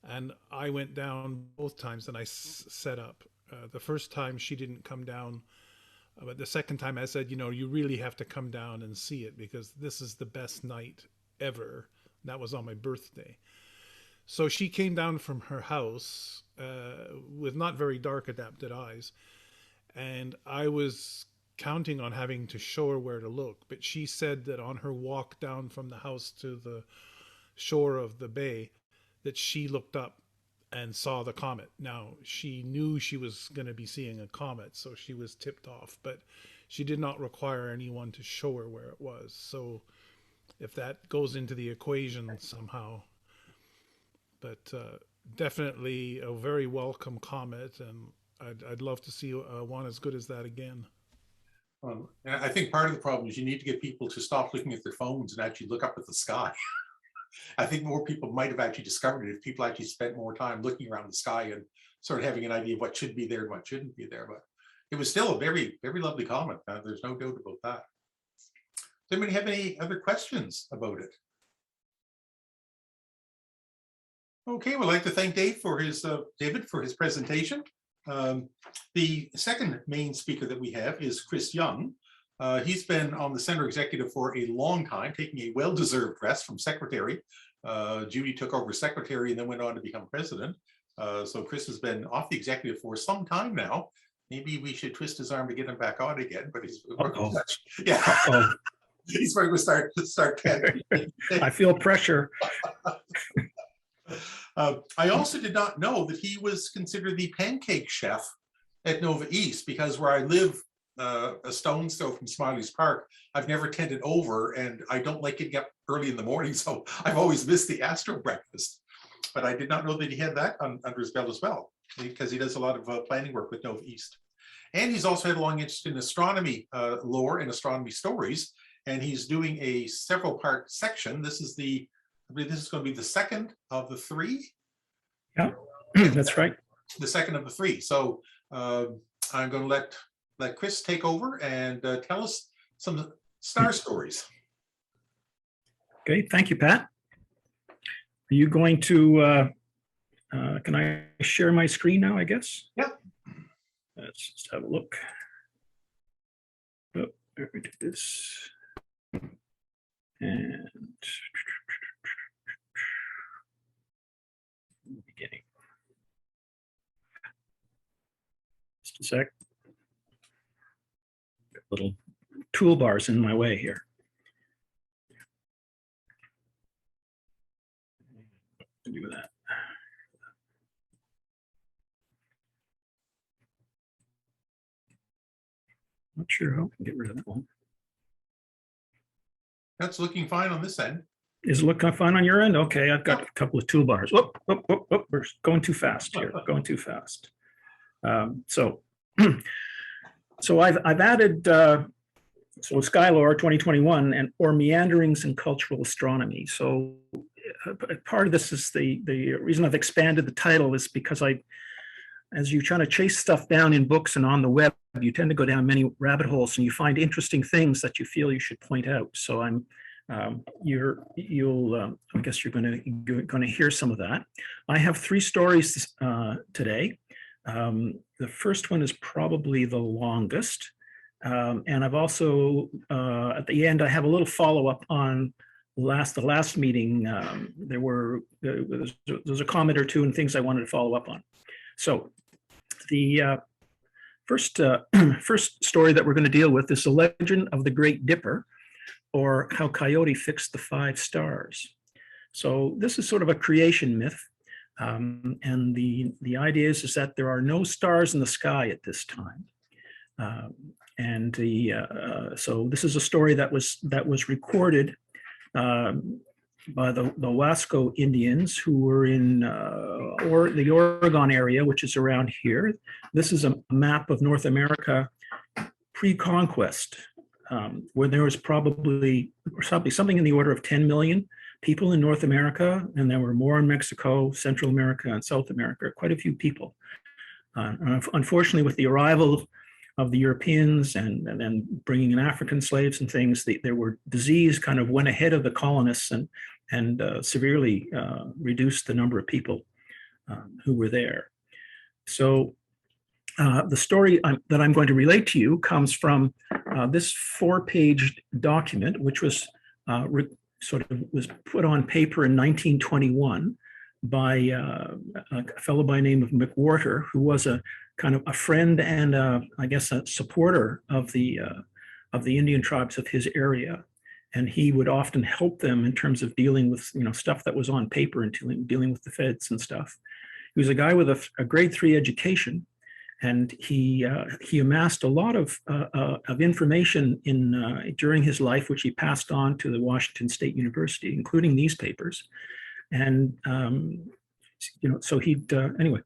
and I went down both times, and I set up. The first time she didn't come down, but the second time I said, you really have to come down and see it, because this is the best night ever. That was on my birthday. So she came down from her house with not very dark adapted eyes, and I was counting on having to show her where to look, but she said that on her walk down from the house to the shore of the bay, that she looked up and saw the comet. Now, she knew she was going to be seeing a comet, so she was tipped off, but she did not require anyone to show her where it was. So if that goes into the equation somehow, but definitely a very welcome comet, and I'd love to see one as good as that again. And I think part of the problem is you need to get people to stop looking at their phones and actually look up at the sky. I think more people might have actually discovered it if people actually spent more time looking around the sky and sort of having an idea of what should be there and what shouldn't be there. But it was still a very, very lovely comet. There's no doubt about that. Does anybody have any other questions about it? Okay, we'd like to thank David for his presentation. The second main speaker that we have is Chris Young. He's been on the Center Executive for a long time, taking a well-deserved rest from secretary. Judy took over secretary and then went on to become president. So Chris has been off the executive for some time now. Maybe we should twist his arm to get him back on again, but he's yeah. He's going to start. I feel pressure. I also did not know that he was considered the pancake chef at Nova East, because where I live a stone's throw from Smiley's Park, I've never tended over, and I don't like getting up early in the morning, so I've always missed the Astro breakfast. But I did not know that he had that under his belt as well, because he does a lot of planning work with Nova East. And he's also had a long interest in astronomy lore and astronomy stories, and he's doing a several-part section. This is I believe this is going to be the second of the three. Yeah, that's right. The second of the three. So I'm going to let Chris take over and tell us some star stories. Okay, thank you, Pat. Are you going to, can I share my screen now, I guess? Yeah. Let's just have a look. Oh, there we do this. And beginning. Just a sec. Little toolbars in my way here. Do that. Not sure how I can get rid of that one. That's looking fine on this end. Is it looking fine on your end? Okay, I've got a couple of toolbars. Whoop, whoop, whoop, whoop. We're going too fast here. Going too fast. So I've added Skylore 2021 or meanderings in cultural astronomy. So part of this is the reason I've expanded the title is because as you're trying to chase stuff down in books and on the web, you tend to go down many rabbit holes and you find interesting things that you feel you should point out. So I guess you're going to hear some of that. I have 3 stories today. The first one is probably the longest. And I've also, at the end, I have a little follow-up on the last meeting. There was a comment or two and things I wanted to follow up on. So the first story that we're going to deal with is the legend of the Great Dipper, or how Coyote fixed the 5 stars. So this is sort of a creation myth. And the idea is that there are no stars in the sky at this time. So this is a story that was recorded by the Wasco Indians, who were in the Oregon area, which is around here. This is a map of North America pre-conquest, where there was probably something in the order of 10 million people in North America, and there were more in Mexico, Central America, and South America, quite a few people. Unfortunately, with the arrival of the Europeans and then bringing in African slaves and things, there were disease kind of went ahead of the colonists and severely reduced the number of people who were there. So the story that I'm going to relate to you comes from this 4-page document, which was was put on paper in 1921 by a fellow by the name of McWhorter, who was a kind of a friend and I guess a supporter of the Indian tribes of his area. And he would often help them in terms of dealing with stuff that was on paper and dealing with the feds and stuff. He was a guy with a grade 3 education, and he amassed a lot of information during his life, which he passed on to the Washington State University, including these papers. And so he'd anyway.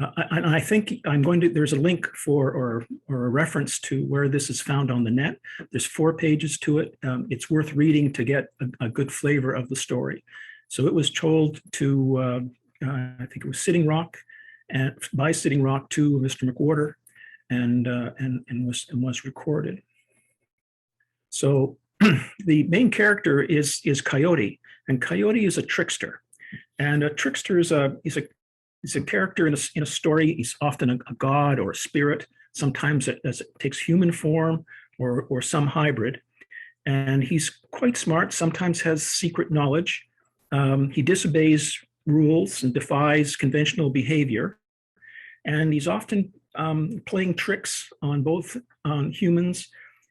I think there's a link or a reference to where this is found on the net. There's 4 pages to it. It's worth reading to get a good flavor of the story. So it was told to, I think it was Sitting Rock, and by Sitting Rock to Mr. McWhorter, and was recorded. So the main character is Coyote, and Coyote is a trickster, and a trickster is a character in a story. He's often a god or a spirit. Sometimes it takes human form or some hybrid, and he's quite smart. Sometimes has secret knowledge. He disobeys rules and defies conventional behavior, and he's often playing tricks on both humans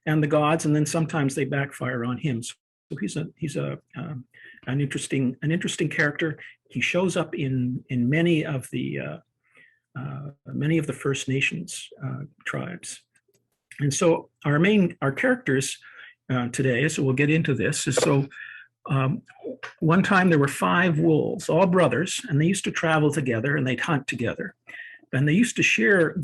and the gods, and then sometimes they backfire on him. So he's an interesting character. He shows up in many of the First Nations tribes, and so our characters today. So we'll get into this. One time there were 5 wolves, all brothers, and they used to travel together and they'd hunt together, and they used to share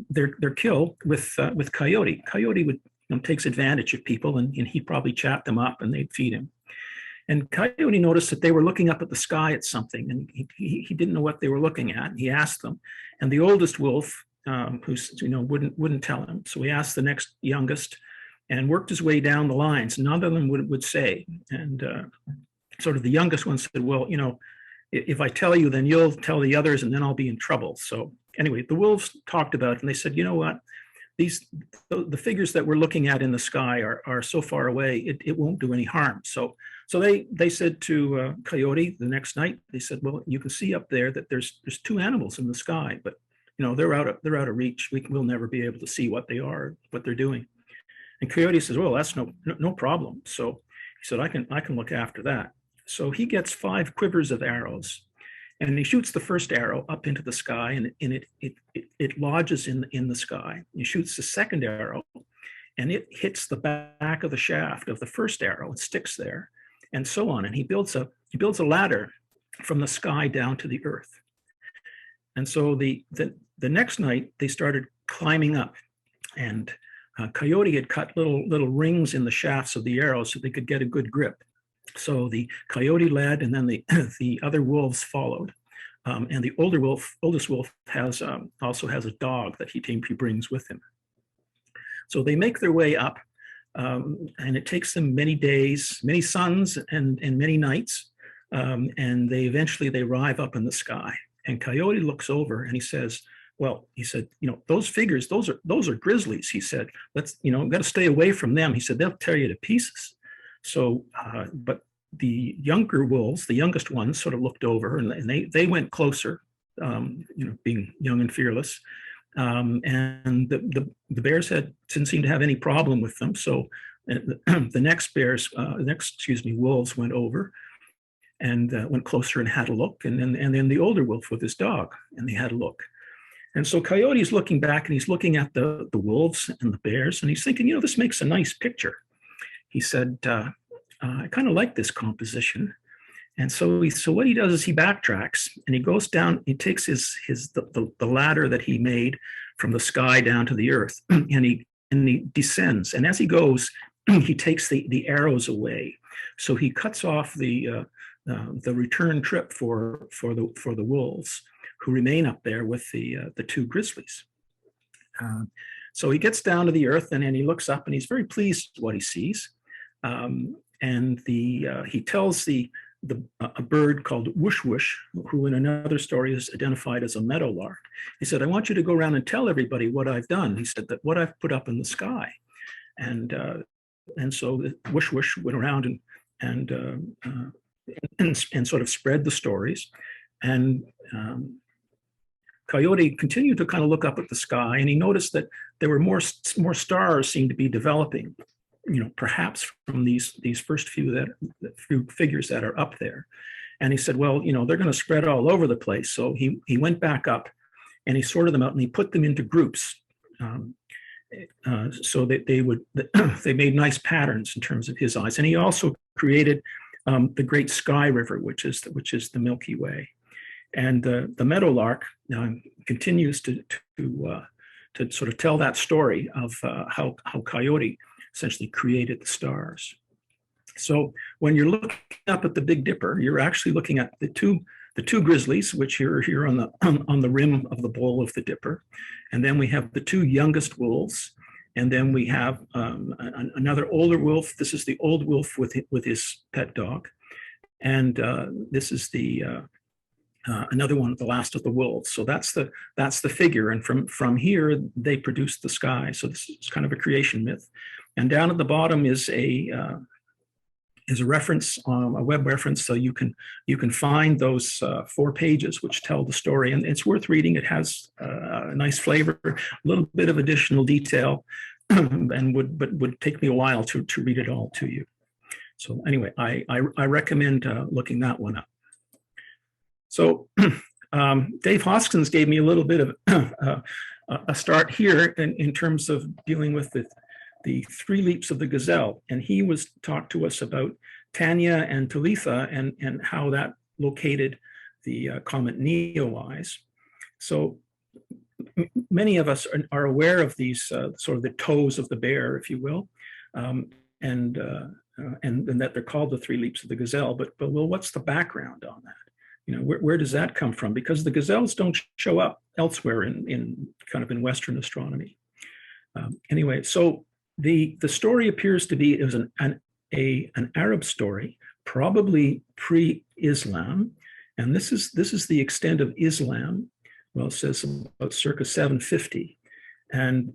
their kill with Coyote. Coyote would takes advantage of people, and he'd probably chat them up and they'd feed him. And Coyote noticed that they were looking up at the sky at something, and he didn't know what they were looking at. He asked them, and the oldest wolf, who wouldn't tell him. So he asked the next youngest, and worked his way down the lines. None of them would say. And sort of the youngest one said, "Well, if I tell you, then you'll tell the others, and then I'll be in trouble." So anyway, the wolves talked about it, and they said, "You know what? The figures that we're looking at in the sky are so far away, it won't do any harm." So they said to Coyote the next night, they said, "Well, you can see up there that there's 2 animals in the sky, but they're out of reach. We'll never be able to see what they are, what they're doing." And Coyote says, "Well, that's no problem." So he said, "I can look after that." So he gets 5 quivers of arrows, and he shoots the first arrow up into the sky, and it lodges in the sky. He shoots the second arrow, and it hits the back of the shaft of the first arrow and sticks there, and so on. And he builds a ladder from the sky down to the earth. And so the next night they started climbing up, and Coyote had cut little rings in the shafts of the arrows so they could get a good grip. So the Coyote led, and then the other wolves followed. And the oldest wolf also has a dog that he brings with him. So they make their way up, and it takes them many days, many suns, and many nights. And they eventually arrive up in the sky. And Coyote looks over and he says, "Those figures, those are grizzlies." He said, "Let's, got to stay away from them." He said, "They'll tear you to pieces." So, but the younger wolves, the youngest ones, sort of looked over, and they went closer, being young and fearless. And the bears didn't seem to have any problem with them. So the next wolves went over and went closer and had a look, and then the older wolf with his dog, and they had a look. And so Coyote's looking back, and he's looking at the wolves and the bears, and he's thinking, this makes a nice picture. He said, "I kind of like this composition." And so what he does is he backtracks, and he goes down. He takes the ladder that he made from the sky down to the earth, and he descends. And as he goes, he takes the arrows away. So he cuts off the return trip for the wolves, who remain up there with the 2 grizzlies. So he gets down to the earth, and he looks up, and he's very pleased with what he sees. And he tells a bird called Whoosh Whoosh, who in another story is identified as a meadowlark. He said, "I want you to go around and tell everybody what I've done." He said, "that what I've put up in the sky." And so Whoosh Whoosh went around and sort of spread the stories. And Coyote continued to kind of look up at the sky, and he noticed that there were more stars seemed to be developing, perhaps from these first few figures that are up there. And he said, "Well, they're going to spread all over the place." So he went back up, and he sorted them out, and he put them into groups, so that they made nice patterns in terms of his eyes. And he also created the Great Sky River, which is the Milky Way. And the meadowlark continues to sort of tell that story of how Coyote essentially created the stars. So when you're looking up at the Big Dipper, you're actually looking at the two grizzlies, which are here on the rim of the bowl of the Dipper, and then we have the two youngest wolves, and then we have another older wolf. This is the old wolf with his pet dog, and this is the another one, the last of the wolves. So that's the figure, and from here they produced the sky. So this is kind of a creation myth, and down at the bottom is a reference, a web reference, so you can find those 4 pages which tell the story, and it's worth reading. It has a nice flavor, a little bit of additional detail, and would take me a while to read it all to you. So anyway, I recommend looking that one up. So Dave Hoskins gave me a little bit of a start here in terms of dealing with the 3 leaps of the gazelle, and he was talked to us about Tanya and Talitha and how that located the comet Neowise. So many of us are aware of these sort of the toes of the bear, if you will, and that they're called the 3 leaps of the gazelle. But well, what's the background on that? You know, where does that come from? Because the gazelles don't show up elsewhere in kind of in Western astronomy. Anyway, so the story appears to be, it was an Arab story, probably pre-Islam, and this is the extent of Islam. Well, it says about circa 750, and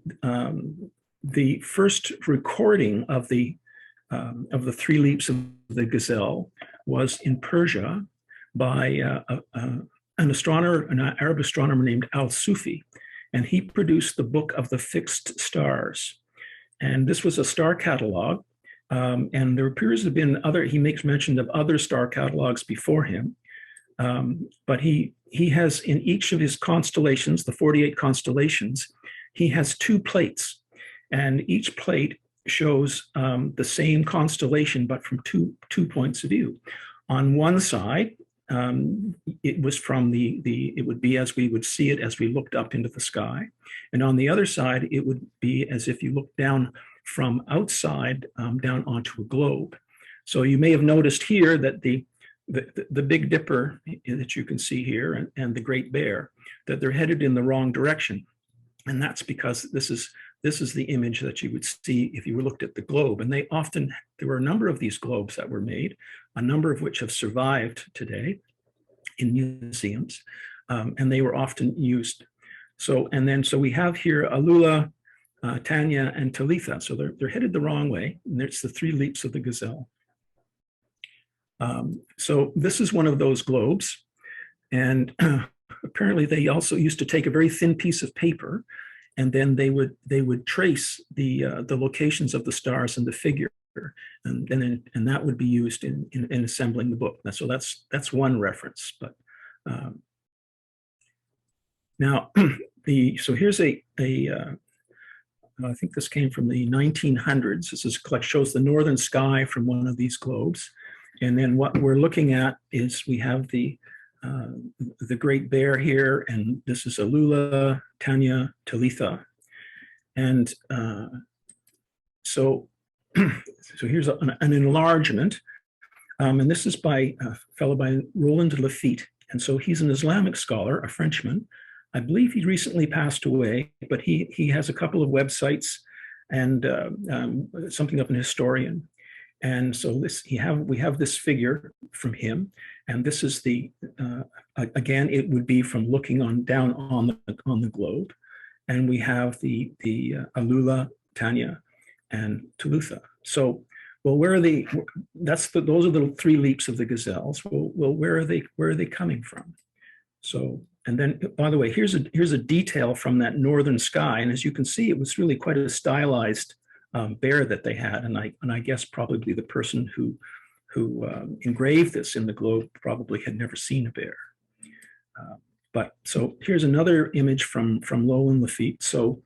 the first recording of the 3 leaps of the gazelle was in Persia by an Arab astronomer named Al-Sufi, and he produced the Book of the Fixed Stars. And this was a star catalog, and there appears to have been he makes mention of other star catalogs before him, but he has, in each of his constellations, the 48 constellations, he has 2 plates, and each plate shows the same constellation, but from two points of view. On one side, it was from it would be as we would see it as we looked up into the sky. And on the other side, it would be as if you looked down from outside down onto a globe. So you may have noticed here that the Big Dipper that you can see here and the Great Bear, that they're headed in the wrong direction. And that's because this is the image that you would see if you looked at the globe. And there were a number of these globes that were made, a number of which have survived today in museums, and they were often used. So we have here Alula, Tanya, and Talitha. So they're headed the wrong way, and it's the 3 leaps of the gazelle. So this is one of those globes, and apparently they also used to take a very thin piece of paper, and then they would trace the locations of the stars in the figure, and that would be used in assembling the book. So that's one reference. But now so here's I think this came from the 1900s. This shows the northern sky from one of these globes, and then what we're looking at is we have the Great Bear here, and this is Alula, Tanya, Talitha. And so here's an enlargement, and this is by a fellow by Roland Lafitte. And so he's an Islamic scholar, a Frenchman. I believe he recently passed away, but he has a couple of websites and something of an historian. And so we have this figure from him, and this is again, it would be from looking down on the globe, and we have the Alula, Tanya, and Talitha. So, well, where are they? Those are the 3 leaps of the gazelles. Well, where are they coming from? So, and then, by the way, here's a detail from that northern sky, and as you can see, it was really quite a stylized bear that they had, and I guess probably the person who engraved this in the globe probably had never seen a bear. But so here's another image from Roland Lafitte. So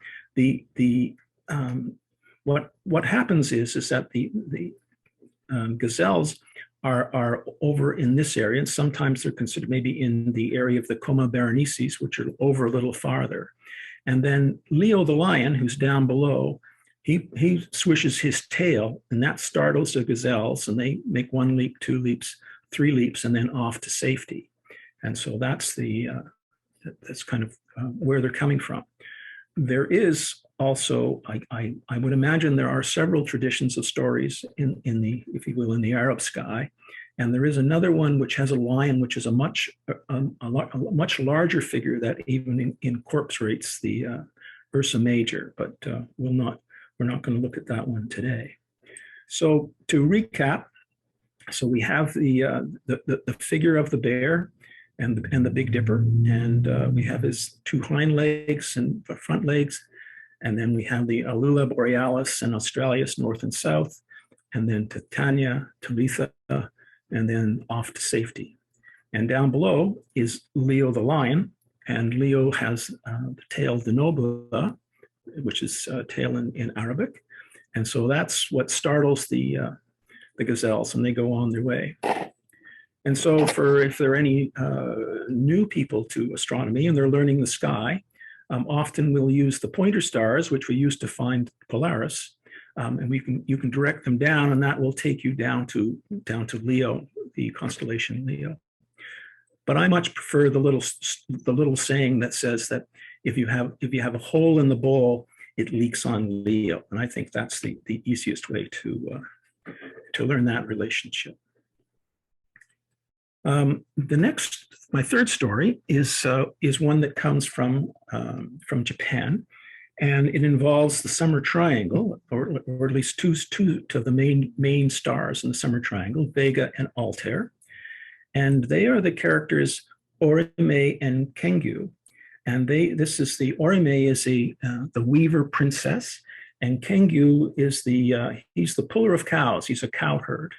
what happens is that the gazelles are over in this area, and sometimes they're considered maybe in the area of the Coma Berenices, which are over a little farther. And then Leo the lion, who's down below, he swishes his tail, and that startles the gazelles, and they make 1 leap, 2 leaps, 3 leaps, and then off to safety. And so that's kind of where they're coming from. There is also, I would imagine there are several traditions of stories in the, if you will, in the Arab sky. And there is another one which has a lion, which is a much larger figure that even incorporates the Ursa Major, but we're not going to look at that one today. So to recap, so we have the figure of the bear and the Big Dipper, and we have his 2 hind legs and front legs, and then we have the Alula Borealis and Australis north and south, and then Titania, Talitha, and then off to safety. And down below is Leo the lion, and Leo has the tail Denobula, which is tail in Arabic. And so that's what startles the gazelles, and they go on their way. And so if there are any new people to astronomy and they're learning the sky, often we'll use the pointer stars, which we use to find Polaris, and you can direct them down, and that will take you down to Leo, the constellation Leo. But I much prefer the little saying that says that if you have a hole in the bowl, it leaks on Leo, and I think that's the easiest way to learn that relationship. My third story is one that comes from Japan, and it involves the Summer Triangle, or at least two of the main stars in the Summer Triangle, Vega and Altair, and they are the characters Orime and Kengyu, and this is the Orime is the Weaver Princess, and Kengyu is he's the puller of cows. He's a cowherd,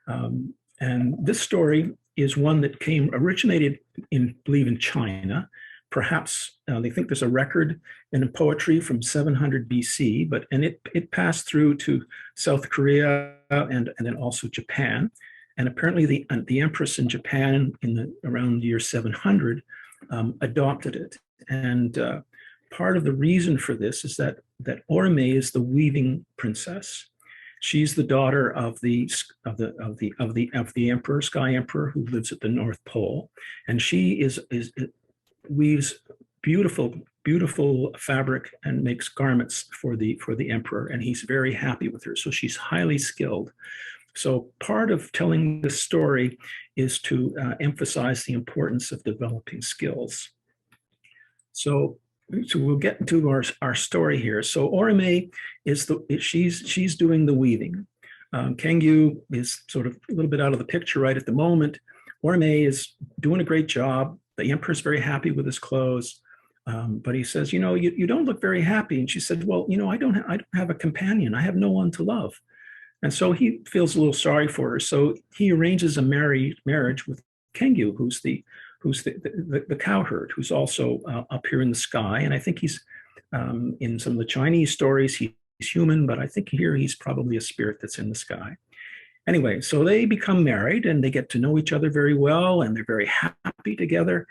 and this story is one that originated I believe in China. Perhaps they think there's a record in poetry from 700 BC, and it passed through to South Korea and then also Japan. And apparently the empress in Japan around the year 700 adopted it. And part of the reason for this is that Orime is the weaving princess. She's the daughter of the emperor, Sky Emperor, who lives at the North Pole, and she weaves beautiful fabric and makes garments for the emperor, and he's very happy with her. So she's highly skilled. So part of telling this story is to emphasize the importance of developing skills. So we'll get into our story here. So Orime she's doing the weaving. Kengyu is sort of a little bit out of the picture right at the moment. Orime is doing a great job. The emperor's very happy with his clothes, but he says, you don't look very happy. And she said, well, I don't have a companion. I have no one to love. And so he feels a little sorry for her. So he arranges a marriage with Kengyu, who's the cowherd, who's also up here in the sky. And I think he's, in some of the Chinese stories, he's human, but I think here he's probably a spirit that's in the sky. Anyway, so they become married and they get to know each other very well, and they're very happy together.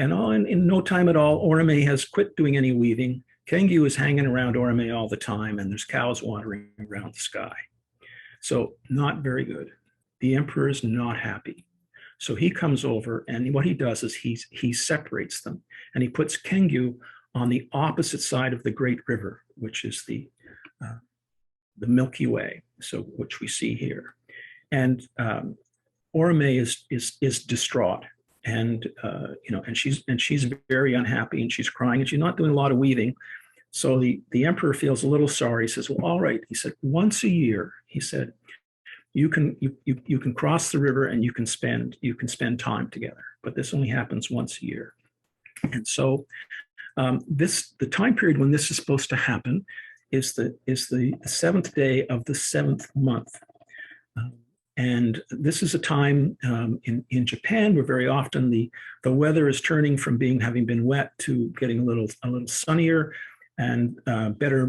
And in no time at all, Orime has quit doing any weaving. Kengyu is hanging around Orime all the time, and there's cows wandering around the sky. So not very good. The emperor is not happy. So he comes over, and what he does is he separates them, and he puts Kengyu on the opposite side of the great river, which is the Milky Way, so which we see here. And Orime is distraught, and and she's very unhappy, and she's crying, and she's not doing a lot of weaving. So the emperor feels a little sorry. He says, well, all right. He said, once a year, he said, you can cross the river and you can spend time together, but this only happens once a year. And so the time period when this is supposed to happen is the 7th day of the 7th month. And this is a time in Japan where very often the weather is turning from having been wet to getting a little sunnier, and better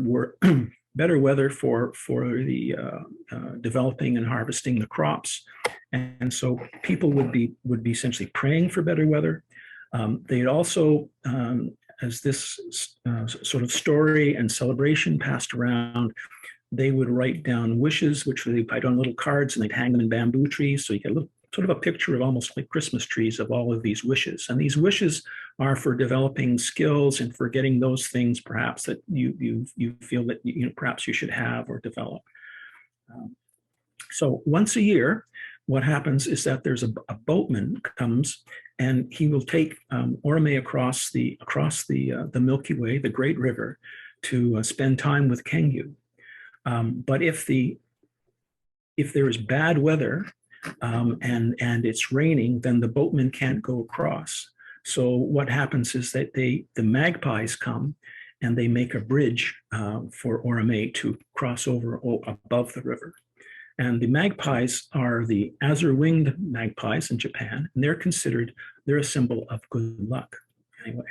weather for the developing and harvesting the crops. And so people would be essentially praying for better weather. They'd also as this sort of story and celebration passed around, they would write down wishes, which they'd write on little cards, and they'd hang them in bamboo trees. So you get a little sort of a picture of almost like Christmas trees of all of these wishes. And these wishes are for developing skills and for getting those things perhaps that you feel that perhaps you should have or develop. So once a year, what happens is that there's a boatman comes and he will take Orome across the Milky Way, the Great River, to spend time with Kengu. But if there is bad weather and it's raining, then the boatman can't go across. So what happens is that the magpies come and they make a bridge for Orome to cross over above the river. And the magpies are the azure-winged magpies in Japan, and they're a symbol of good luck. Anyway,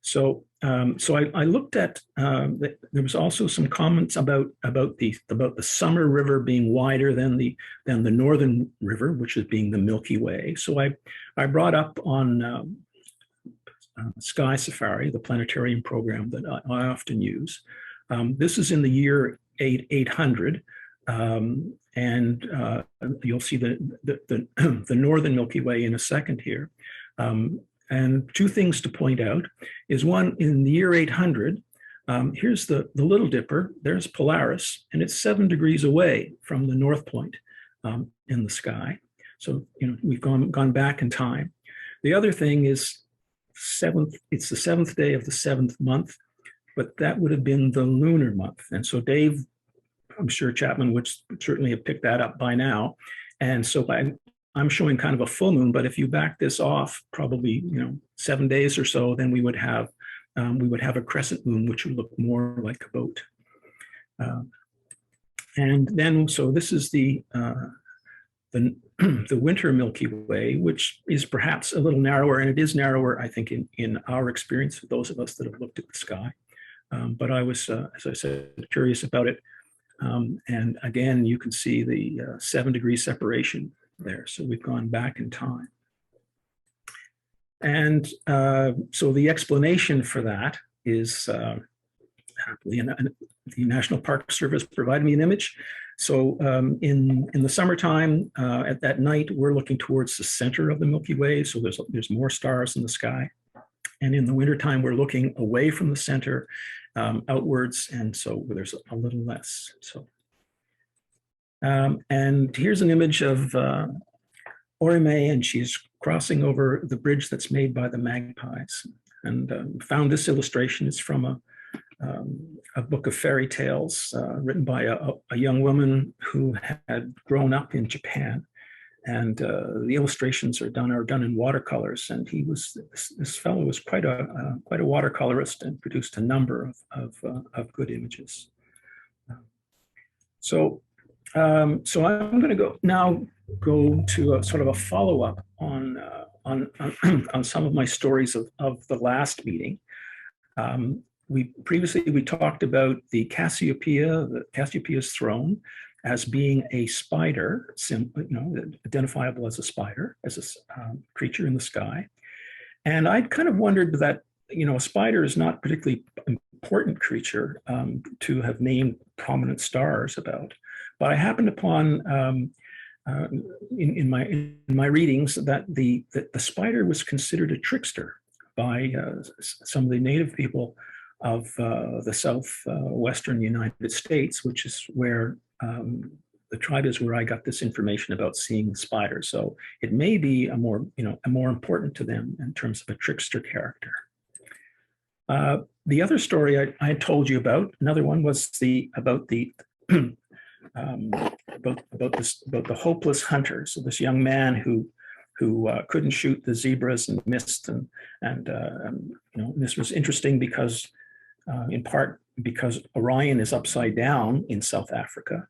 so I looked at there was also some comments about the summer river being wider than the northern river, which is being the Milky Way. So I brought up on Sky Safari, the planetarium program that I often use. This is in the year 800. And you'll see the northern Milky Way in a second here. And two things to point out is one, in the year 800, here's the Little Dipper, there's Polaris, and it's 7 degrees away from the North Point in the sky. So, we've gone back in time. The other thing is it's the 7th day of the 7th month, but that would have been the lunar month. And so Dave, I'm sure Chapman would certainly have picked that up by now. And so I'm showing kind of a full moon, but if you back this off probably 7 days or so, then we would have a crescent moon, which would look more like a boat. And then, so this is the winter Milky Way, which is perhaps a little narrower, and it is narrower, I think, in our experience, for those of us that have looked at the sky. But I was, as I said, curious about it. And again, you can see the 7 degree separation there. So we've gone back in time. And so the explanation for that is happily, the National Park Service provided me an image. So in the summertime, at that night, we're looking towards the center of the Milky Way. So there's more stars in the sky. And in the wintertime, we're looking away from the center outwards, and so there's a little less. So, and here's an image of Orome, and she's crossing over the bridge that's made by the magpies. And found this illustration. It's from a book of fairy tales written by a young woman who had grown up in Japan. And the illustrations are done in watercolors, and this fellow was quite a watercolorist and produced a number of good images. So I'm going to go to a sort of a follow up on some of my stories of the last meeting. We talked about the Cassiopeia's throne as being a spider, identifiable as a spider, as a creature in the sky. And I'd kind of wondered that, a spider is not a particularly important creature to have named prominent stars about. But I happened upon, in my readings, that the spider was considered a trickster by some of the native people of the southwestern United States, which is where the tribe is where I got this information about seeing the spider. So it may be a more important to them in terms of a trickster character. The other story I told you about, another one was about the hopeless hunter. So this young man who couldn't shoot the zebras and missed, and this was interesting because in part because Orion is upside down in South Africa.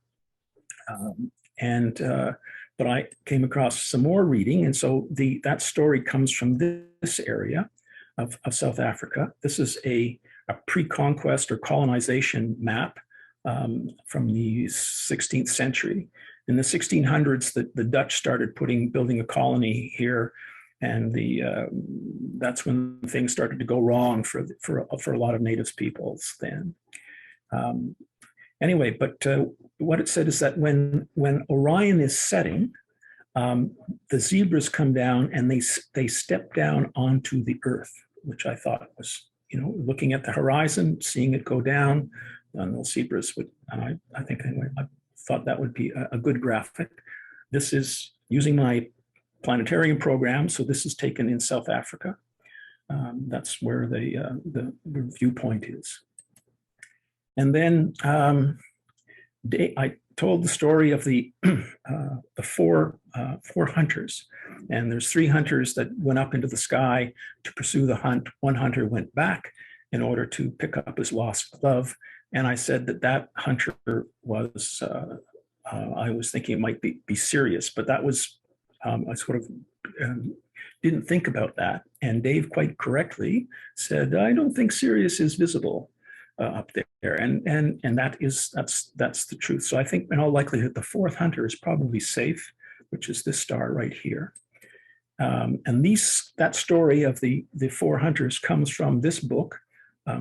But I came across some more reading, and so that story comes from this area of South Africa. This is a pre-conquest or colonization map from the 16th century. In the 1600s, the Dutch started building a colony here, and that's when things started to go wrong for a lot of Native peoples then. Anyway, but what it said is that when Orion is setting, the zebras come down and they step down onto the Earth, which I thought was, looking at the horizon, seeing it go down, and those zebras would, I think anyway, I thought that would be a good graphic. This is using my planetarium program, so this is taken in South Africa. That's where the viewpoint is. And then I told the story of the four hunters, and there's 3 hunters that went up into the sky to pursue the hunt. 1 hunter went back in order to pick up his lost glove, and I said that hunter was I was thinking it might be Sirius, but that was I sort of didn't think about that, and Dave quite correctly said, I don't think Sirius is visible up there, and that's the truth. So I think in all likelihood the 4th hunter is probably safe, which is this star right here. And that story of the 4 hunters comes from this book,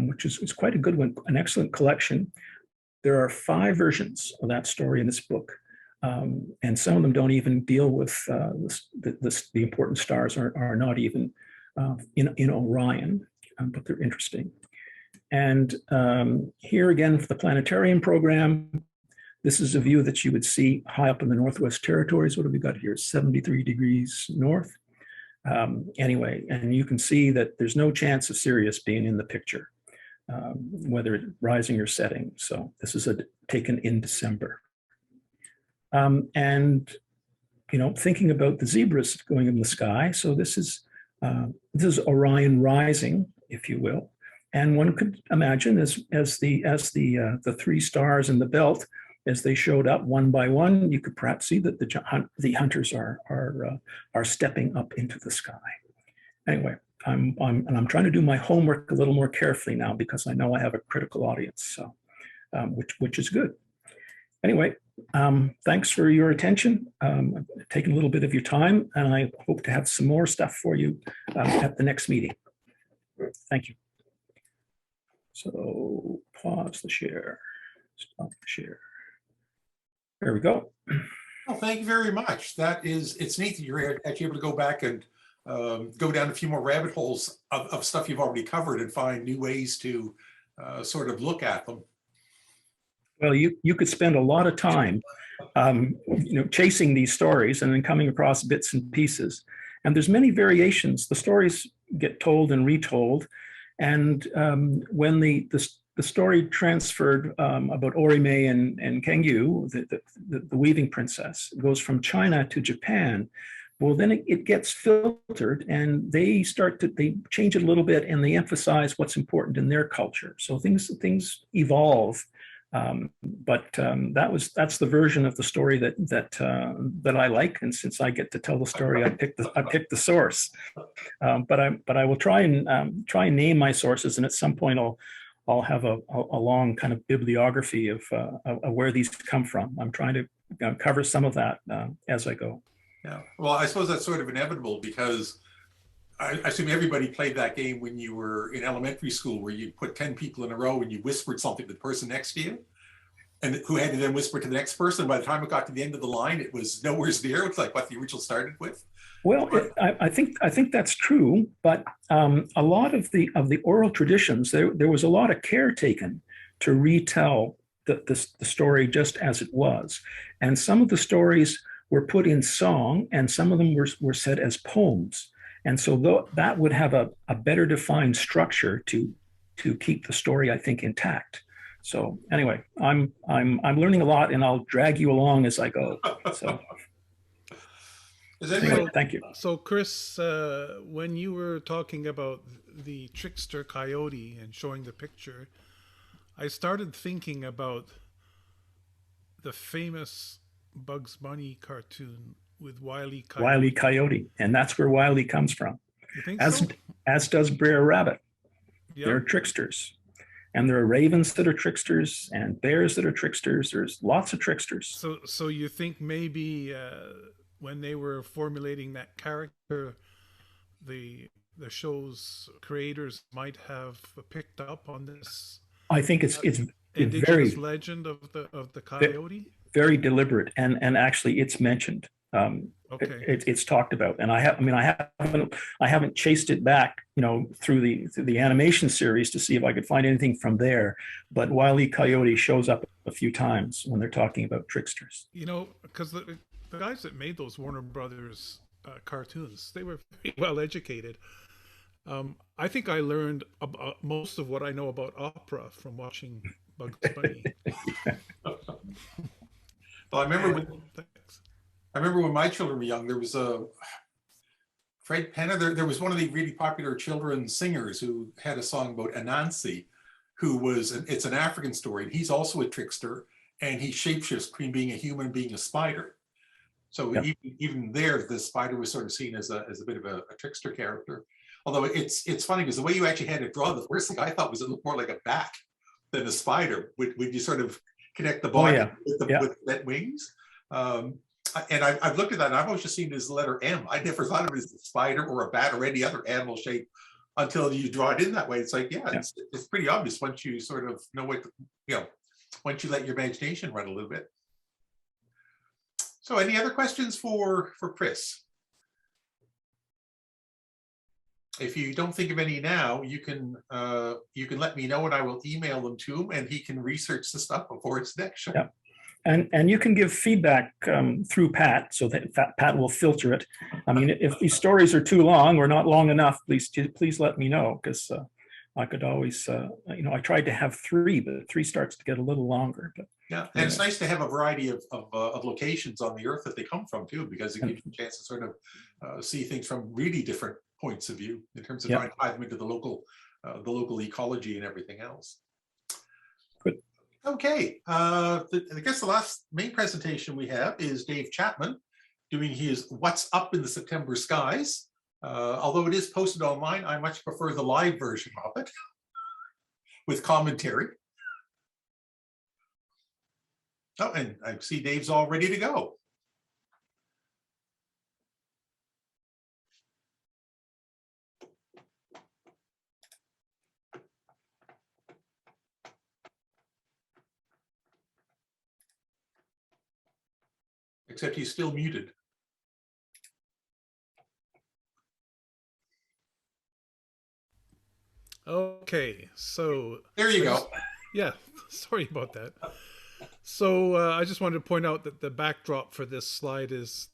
which is quite a good one, an excellent collection. There are 5 versions of that story in this book, and some of them don't even deal with the important stars, are not even in Orion, but they're interesting. And here again for the planetarium program, this is a view that you would see high up in the Northwest Territories. What have we got here? 73 degrees north. Anyway, and you can see that there's no chance of Sirius being in the picture, whether it's rising or setting. So this is taken in December. And thinking about the zebras going in the sky. So this is Orion rising, if you will. And one could imagine as the 3 stars in the belt, as they showed up one by one, you could perhaps see that the hunters are stepping up into the sky. Anyway, I'm trying to do my homework a little more carefully now because I know I have a critical audience, so which is good. Anyway, thanks for your attention. I've taken a little bit of your time, and I hope to have some more stuff for you at the next meeting. Thank you. So pause the share, stop the share. There we go. Well, thank you very much. It's neat that you're actually able to go back and go down a few more rabbit holes of stuff you've already covered and find new ways to sort of look at them. Well, you could spend a lot of time, chasing these stories and then coming across bits and pieces. And there's many variations. The stories get told and retold. And when the story transferred about Orime and Kengyu, the weaving princess, goes from China to Japan, well, then it gets filtered, and they change it a little bit, and they emphasize what's important in their culture. So things evolve. But that's the version of the story that I like, and since I get to tell the story, I picked the source. But I will try and name my sources, and at some point I'll have a long kind of bibliography of where these come from. I'm trying to cover some of that as I go. Yeah, well, I suppose that's sort of inevitable because I assume everybody played that game when you were in elementary school, where you put 10 people in a row and you whispered something to the person next to you, and who had to then whisper to the next person. By the time it got to the end of the line, it was nowhere's near. It's like what the original started with. Well, I think that's true, but a lot of the oral traditions, there was a lot of care taken to retell the story just as it was, and some of the stories were put in song, and some of them were said as poems. And so that would have a better defined structure to keep the story, I think, intact. So anyway, I'm learning a lot, and I'll drag you along as I go. So anyway, thank you. So Chris, when you were talking about the trickster coyote and showing the picture, I started thinking about the famous Bugs Bunny cartoon with Wile E. Coyote. Wile E. Coyote, and that's where Wile E. comes from. You think as does Brer Rabbit. Yep. They're tricksters. And there are ravens that are tricksters and bears that are tricksters. There's lots of tricksters. So you think maybe when they were formulating that character, the show's creators might have picked up on this I think it's indigenous very, legend of the coyote. very deliberate, and actually it's mentioned. Okay. It's talked about, and I haven't chased it back, through the animation series to see if I could find anything from there. But Wile E. Coyote shows up a few times when they're talking about tricksters. Because the guys that made those Warner Brothers cartoons, they were very well educated. I think I learned about most of what I know about opera from watching Bugs Bunny. Well, Thanks. I remember when my children were young, there was a Fred Penna. There was one of the really popular children's singers who had a song about Anansi, it's an African story. And he's also a trickster, and he shapeshifts between being a human and being a spider. So Yep. even there, the spider was sort of seen as a bit of a trickster character. Although it's funny because the way you actually had it drawn, the first thing I thought was it looked more like a bat than a spider. When you sort of connect the body with the wings. And I've looked at that, and I've always just seen it as the letter M. I never thought of it as a spider or a bat or any other animal shape until you draw it in that way. It's like, it's pretty obvious once you sort of know once you let your imagination run a little bit. So any other questions for Chris? If you don't think of any now, you can let me know, and I will email them to him, and he can research the stuff before its next show. Yeah. And you can give feedback through Pat, so that Pat will filter it. I mean, if these stories are too long or not long enough, please let me know, because I could always, I tried to have 3, but 3 starts to get a little longer. But yeah, and it's nice to have a variety of locations on the earth that they come from too, because it gives you a chance to sort of see things from really different points of view in terms of trying to tie them into the local ecology and everything else. Good. Okay, I guess the last main presentation we have is Dave Chapman doing his What's Up in the September Skies. Although it is posted online, I much prefer the live version of it with commentary. Oh, and I see Dave's all ready to go. Except he's still muted. Okay, so there you go. Yeah, sorry about that. So I just wanted to point out that the backdrop for this slide is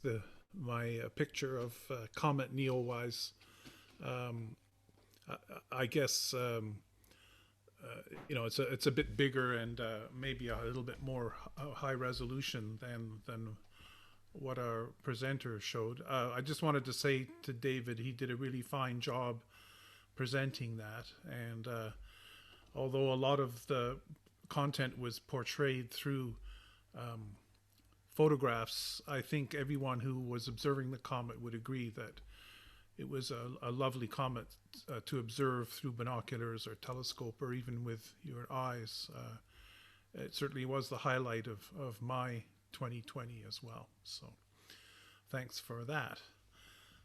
my picture of Comet Neowise. I guess it's a bit bigger and maybe a little bit more high resolution than what our presenter showed. I just wanted to say to David, he did a really fine job presenting that, and although a lot of the content was portrayed through photographs, I think everyone who was observing the comet would agree that it was a lovely comet to observe through binoculars or telescope or even with your eyes. It certainly was the highlight of my 2020 as well. So thanks for that.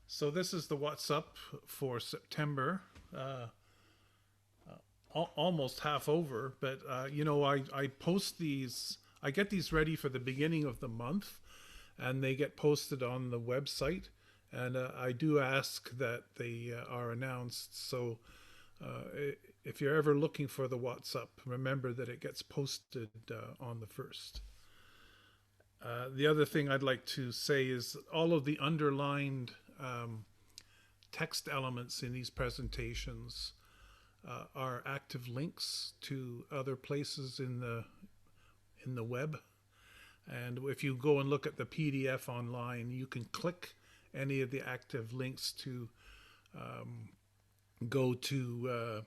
So this is the What's Up for September. Almost half over, but I post these, I get these ready for the beginning of the month, and they get posted on the website, and I do ask that they are announced. So if you're ever looking for the What's Up, remember that it gets posted on the 1st. The other thing I'd like to say is all of the underlined text elements in these presentations are active links to other places in the web. And if you go and look at the PDF online, you can click any of the active links to go to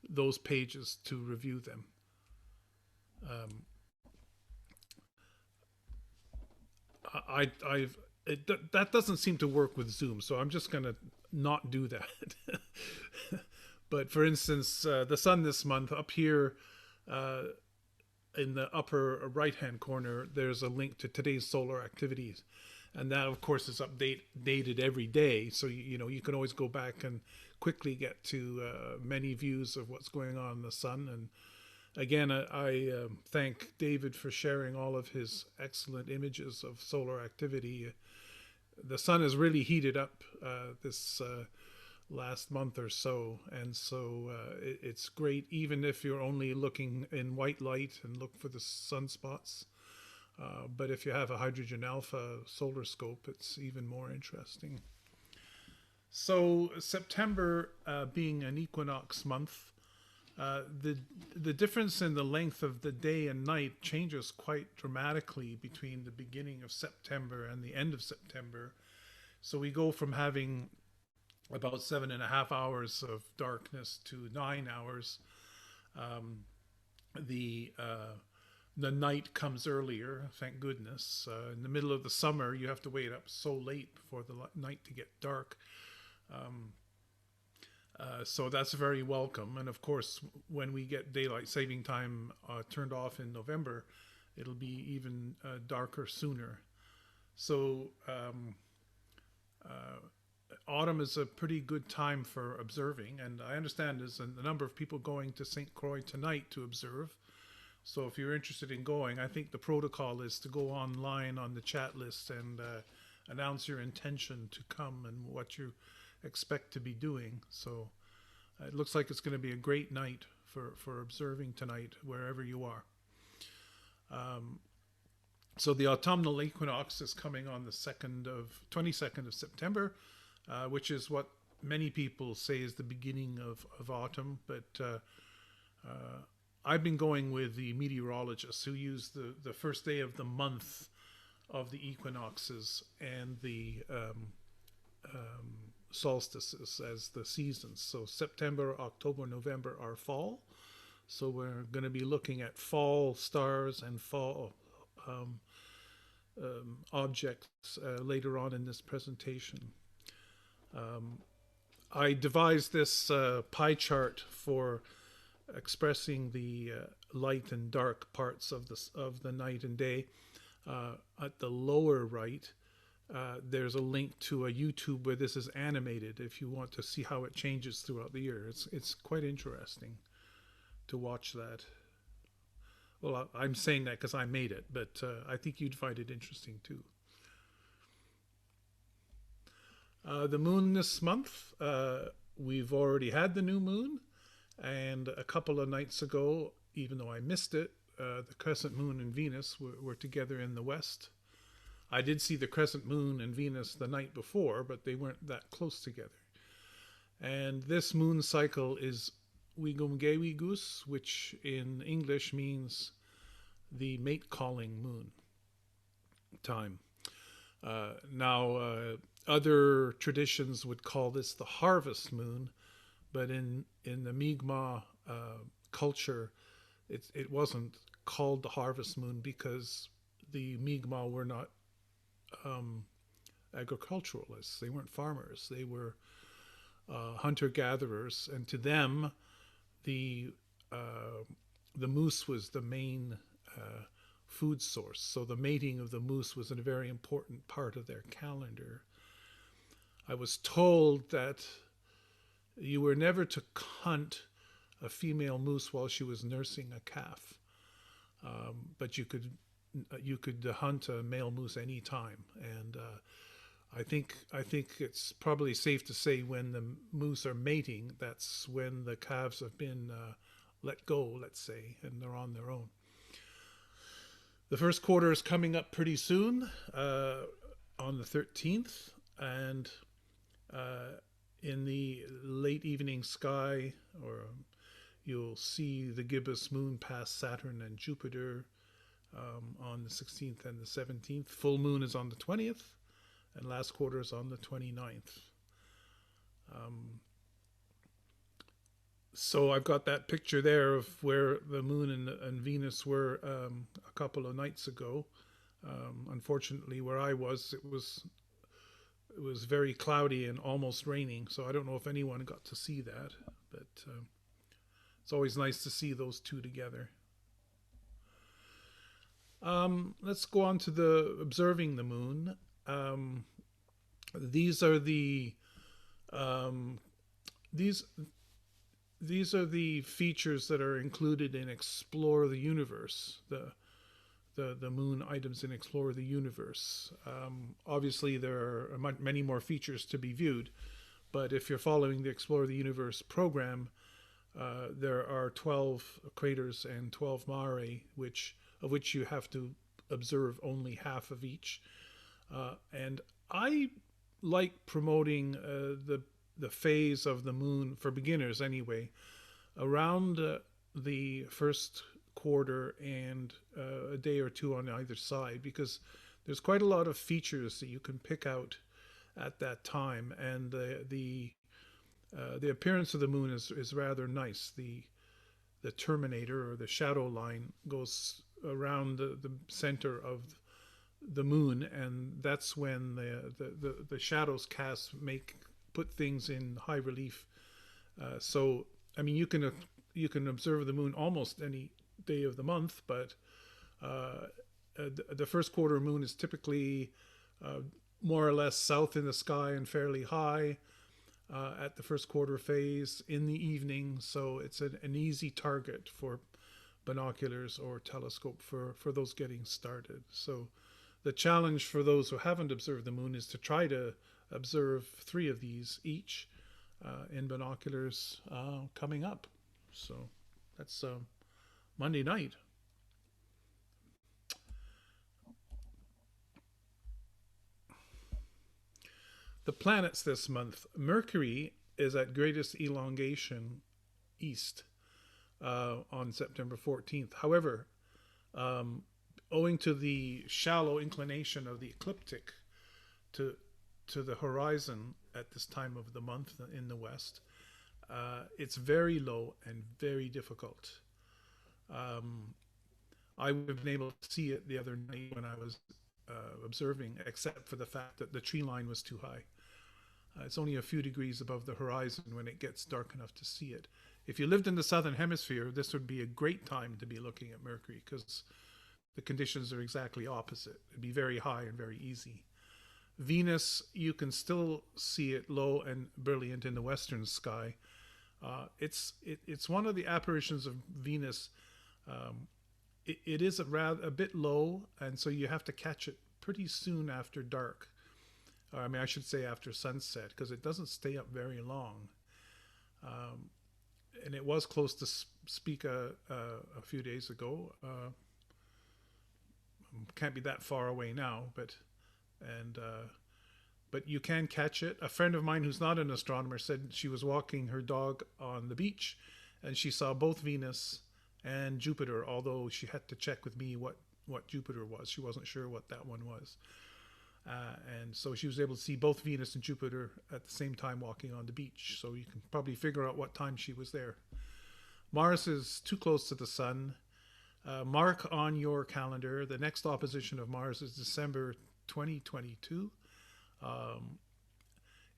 those pages to review them. That doesn't seem to work with Zoom, so I'm just going to not do that. But for instance, the sun this month up here in the upper right-hand corner, there's a link to today's solar activities. And that, of course, is updated every day. So, you can always go back and quickly get to many views of what's going on in the sun. And again, I thank David for sharing all of his excellent images of solar activity. The sun has really heated up this last month or so. And so it's great, even if you're only looking in white light and look for the sunspots. But if you have a hydrogen alpha solar scope, it's even more interesting. So September being an equinox month, the difference in the length of the day and night changes quite dramatically between the beginning of September and the end of September. So we go from having about 7.5 hours of darkness to 9 hours. The night comes earlier, thank goodness. In the middle of the summer, you have to wait up so late for the night to get dark. So that's very welcome. And of course, when we get daylight saving time turned off in November, it'll be even darker sooner. So autumn is a pretty good time for observing. And I understand there's a number of people going to St. Croix tonight to observe. So if you're interested in going, I think the protocol is to go online on the chat list and announce your intention to come and what you expect to be doing. So it looks like it's going to be a great night for observing tonight, wherever you are. So the autumnal equinox is coming on the 22nd of September, which is what many people say is the beginning of autumn. But I've been going with the meteorologists who use the first day of the month of the equinoxes and the solstices as the seasons. So September, October, November are fall. So we're going to be looking at fall stars and fall objects later on in this presentation. I devised this pie chart for expressing the light and dark parts of the night and day. At the lower right, there's a link to a YouTube where this is animated if you want to see how it changes throughout the year. It's quite interesting to watch that. Well, I'm saying that because I made it, but I think you'd find it interesting too. The moon this month, we've already had the new moon. And a couple of nights ago, even though I missed it, the crescent moon and Venus were together in the west. I did see the crescent moon and Venus the night before, but they weren't that close together. And this moon cycle is Wigumgewigus, which in English means the mate-calling moon time. Now, other traditions would call this the harvest moon, but in the Mi'kmaq culture, it wasn't called the harvest moon because the Mi'kmaq were not agriculturalists. They weren't farmers. They were hunter-gatherers, and to them, the moose was the main food source. So the mating of the moose was a very important part of their calendar. I was told that you were never to hunt a female moose while she was nursing a calf, but you could hunt a male moose any time. And I think it's probably safe to say when the moose are mating, that's when the calves have been let go, let's say, and they're on their own. The first quarter is coming up pretty soon, on the 13th, and in the late evening sky, or you'll see the gibbous moon pass Saturn and Jupiter on the 16th and the 17th. Full moon is on the 20th, and last quarter is on the 29th. So I've got that picture there of where the moon and Venus were a couple of nights ago. Unfortunately, where I was, it was very cloudy and almost raining, so I don't know if anyone got to see that, but it's always nice to see those two together. Let's go on to the observing the moon. these are the um, these these are the features that are included in Explore the Universe, the moon items in Explore the Universe. Obviously, there are many more features to be viewed, but if you're following the Explore the Universe program, there are 12 craters and 12 mare, of which you have to observe only half of each. And I like promoting the phase of the moon for beginners anyway, around the first quarter and a day or two on either side, because there's quite a lot of features that you can pick out at that time, and the appearance of the moon is rather nice. The terminator, or the shadow line, goes around the center of the moon, and that's when the shadows cast put things in high relief. So I mean, you can observe the moon almost any day of the month, but the first quarter moon is typically more or less south in the sky and fairly high at the first quarter phase in the evening. So it's an easy target for binoculars or telescope for those getting started. So the challenge for those who haven't observed the moon is to try to observe 3 of these each in binoculars coming up. So that's Monday night. The planets this month: Mercury is at greatest elongation east on September 14th. However, owing to the shallow inclination of the ecliptic to the horizon at this time of the month in the west, it's very low and very difficult. I would have been able to see it the other night when I was observing, except for the fact that the tree line was too high. It's only a few degrees above the horizon when it gets dark enough to see it. If you lived in the southern hemisphere, this would be a great time to be looking at Mercury, because the conditions are exactly opposite. It'd be very high and very easy. Venus, you can still see it low and brilliant in the western sky. It's one of the apparitions of Venus. It is a bit low, and so you have to catch it pretty soon after dark. I mean, I should say after sunset, because it doesn't stay up very long. And it was close to Spica a few days ago. Can't be that far away now, but you can catch it. A friend of mine who's not an astronomer said she was walking her dog on the beach, and she saw both Venus and Jupiter, although she had to check with me what Jupiter was. She wasn't sure what that one was. And so she was able to see both Venus and Jupiter at the same time walking on the beach. So you can probably figure out what time she was there. Mars is too close to the sun. Mark on your calendar, the next opposition of Mars is December 2022.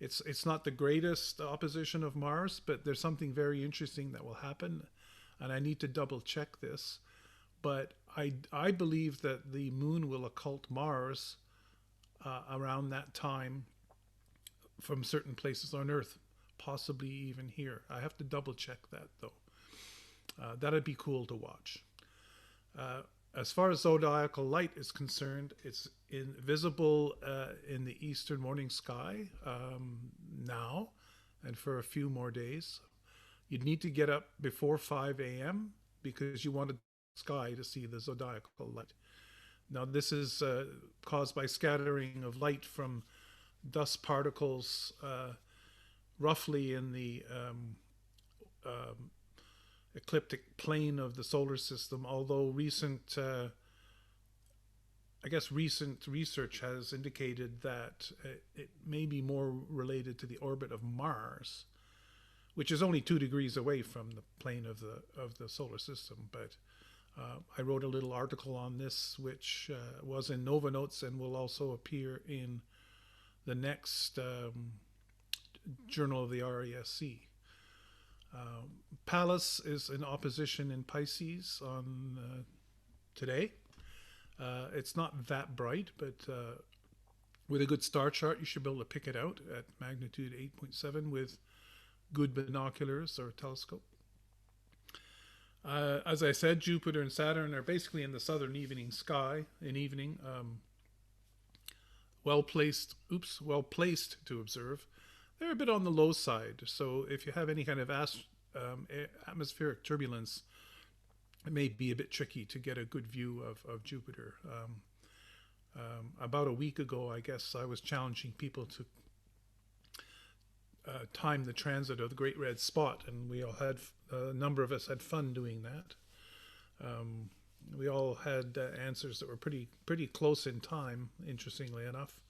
It's not the greatest opposition of Mars, but there's something very interesting that will happen, and I need to double check this. But I believe that the moon will occult Mars around that time from certain places on Earth, possibly even here. I have to double check that, though. That'd be cool to watch. As far as zodiacal light is concerned, it's visible in the eastern morning sky now and for a few more days. You'd need to get up before 5 a.m. because you want the sky to see the zodiacal light. Now, this is caused by scattering of light from dust particles roughly in the ecliptic plane of the solar system, although recent research has indicated that it may be more related to the orbit of Mars, which is only 2 degrees away from the plane of the solar system. But I wrote a little article on this, which was in Nova Notes and will also appear in the next Journal of the RASC. Pallas is in opposition in Pisces on today. It's not that bright, but With a good star chart, you should be able to pick it out at magnitude 8.7 with good binoculars or telescope. As I said, Jupiter and Saturn are basically in the southern evening sky in evening. Well placed to observe. They're a bit on the low side, so if you have any kind of atmospheric turbulence, it may be a bit tricky to get a good view of Jupiter. About a week ago, I guess, I was challenging people to time the transit of the Great Red Spot, and we all had, a number of us had fun doing that. We all had answers that were pretty close in time, interestingly enough.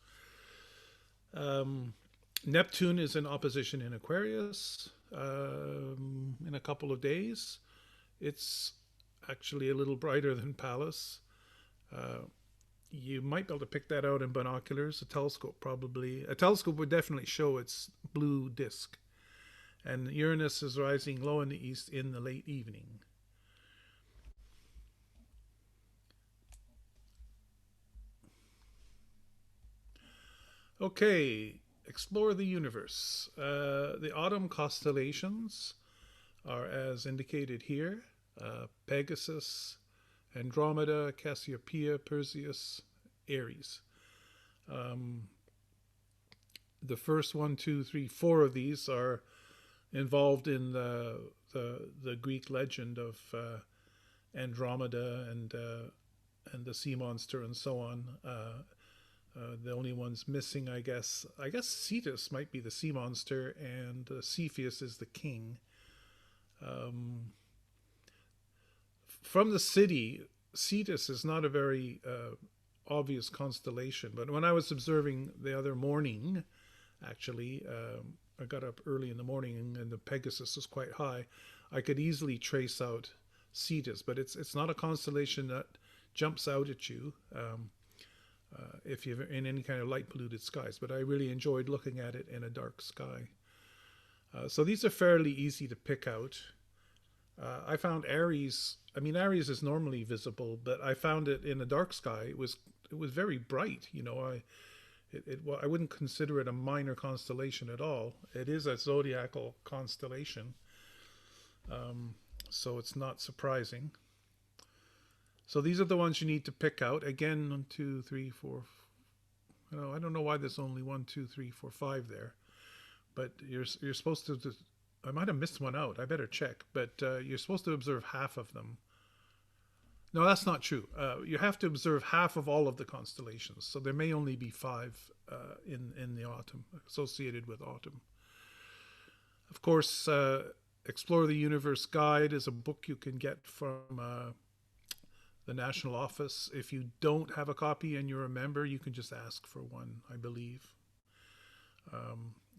Neptune is in opposition in Aquarius in a couple of days. It's actually a little brighter than Pallas. You might be able to pick that out in binoculars. A telescope would definitely show its blue disk. And Uranus is rising low in the east in the late evening. Okay, explore the universe. The autumn constellations are as indicated here. Pegasus, Andromeda, Cassiopeia, Perseus, Aries. The first 1, 2, 3, 4 of these are involved in the Greek legend of Andromeda and the sea monster and so on. The only ones missing, I guess Cetus might be the sea monster, and Cepheus is the king. From the city, Cetus is not a very obvious constellation, but when I was observing the other morning, actually, I got up early in the morning and the Pegasus was quite high. I could easily trace out Cetus, but it's not a constellation that jumps out at you if you're in any kind of light polluted skies, but I really enjoyed looking at it in a dark sky. So these are fairly easy to pick out. I found Aries. Aries is normally visible, but I found it in a dark sky. It was very bright. I wouldn't consider it a minor constellation at all. It is a zodiacal constellation, so it's not surprising. So these are the ones you need to pick out. Again, 1, 2, 3, 4. I don't know why there's only 1, 2, 3, 4, 5 there, but you're supposed to. I might have missed one out. I better check. But you're supposed to observe half of them. No, that's not true. You have to observe half of all of the constellations. So there may only be 5 in the autumn, associated with autumn. Of course, Explore the Universe Guide is a book you can get from the National Office. If you don't have a copy and you're a member, you can just ask for one, I believe.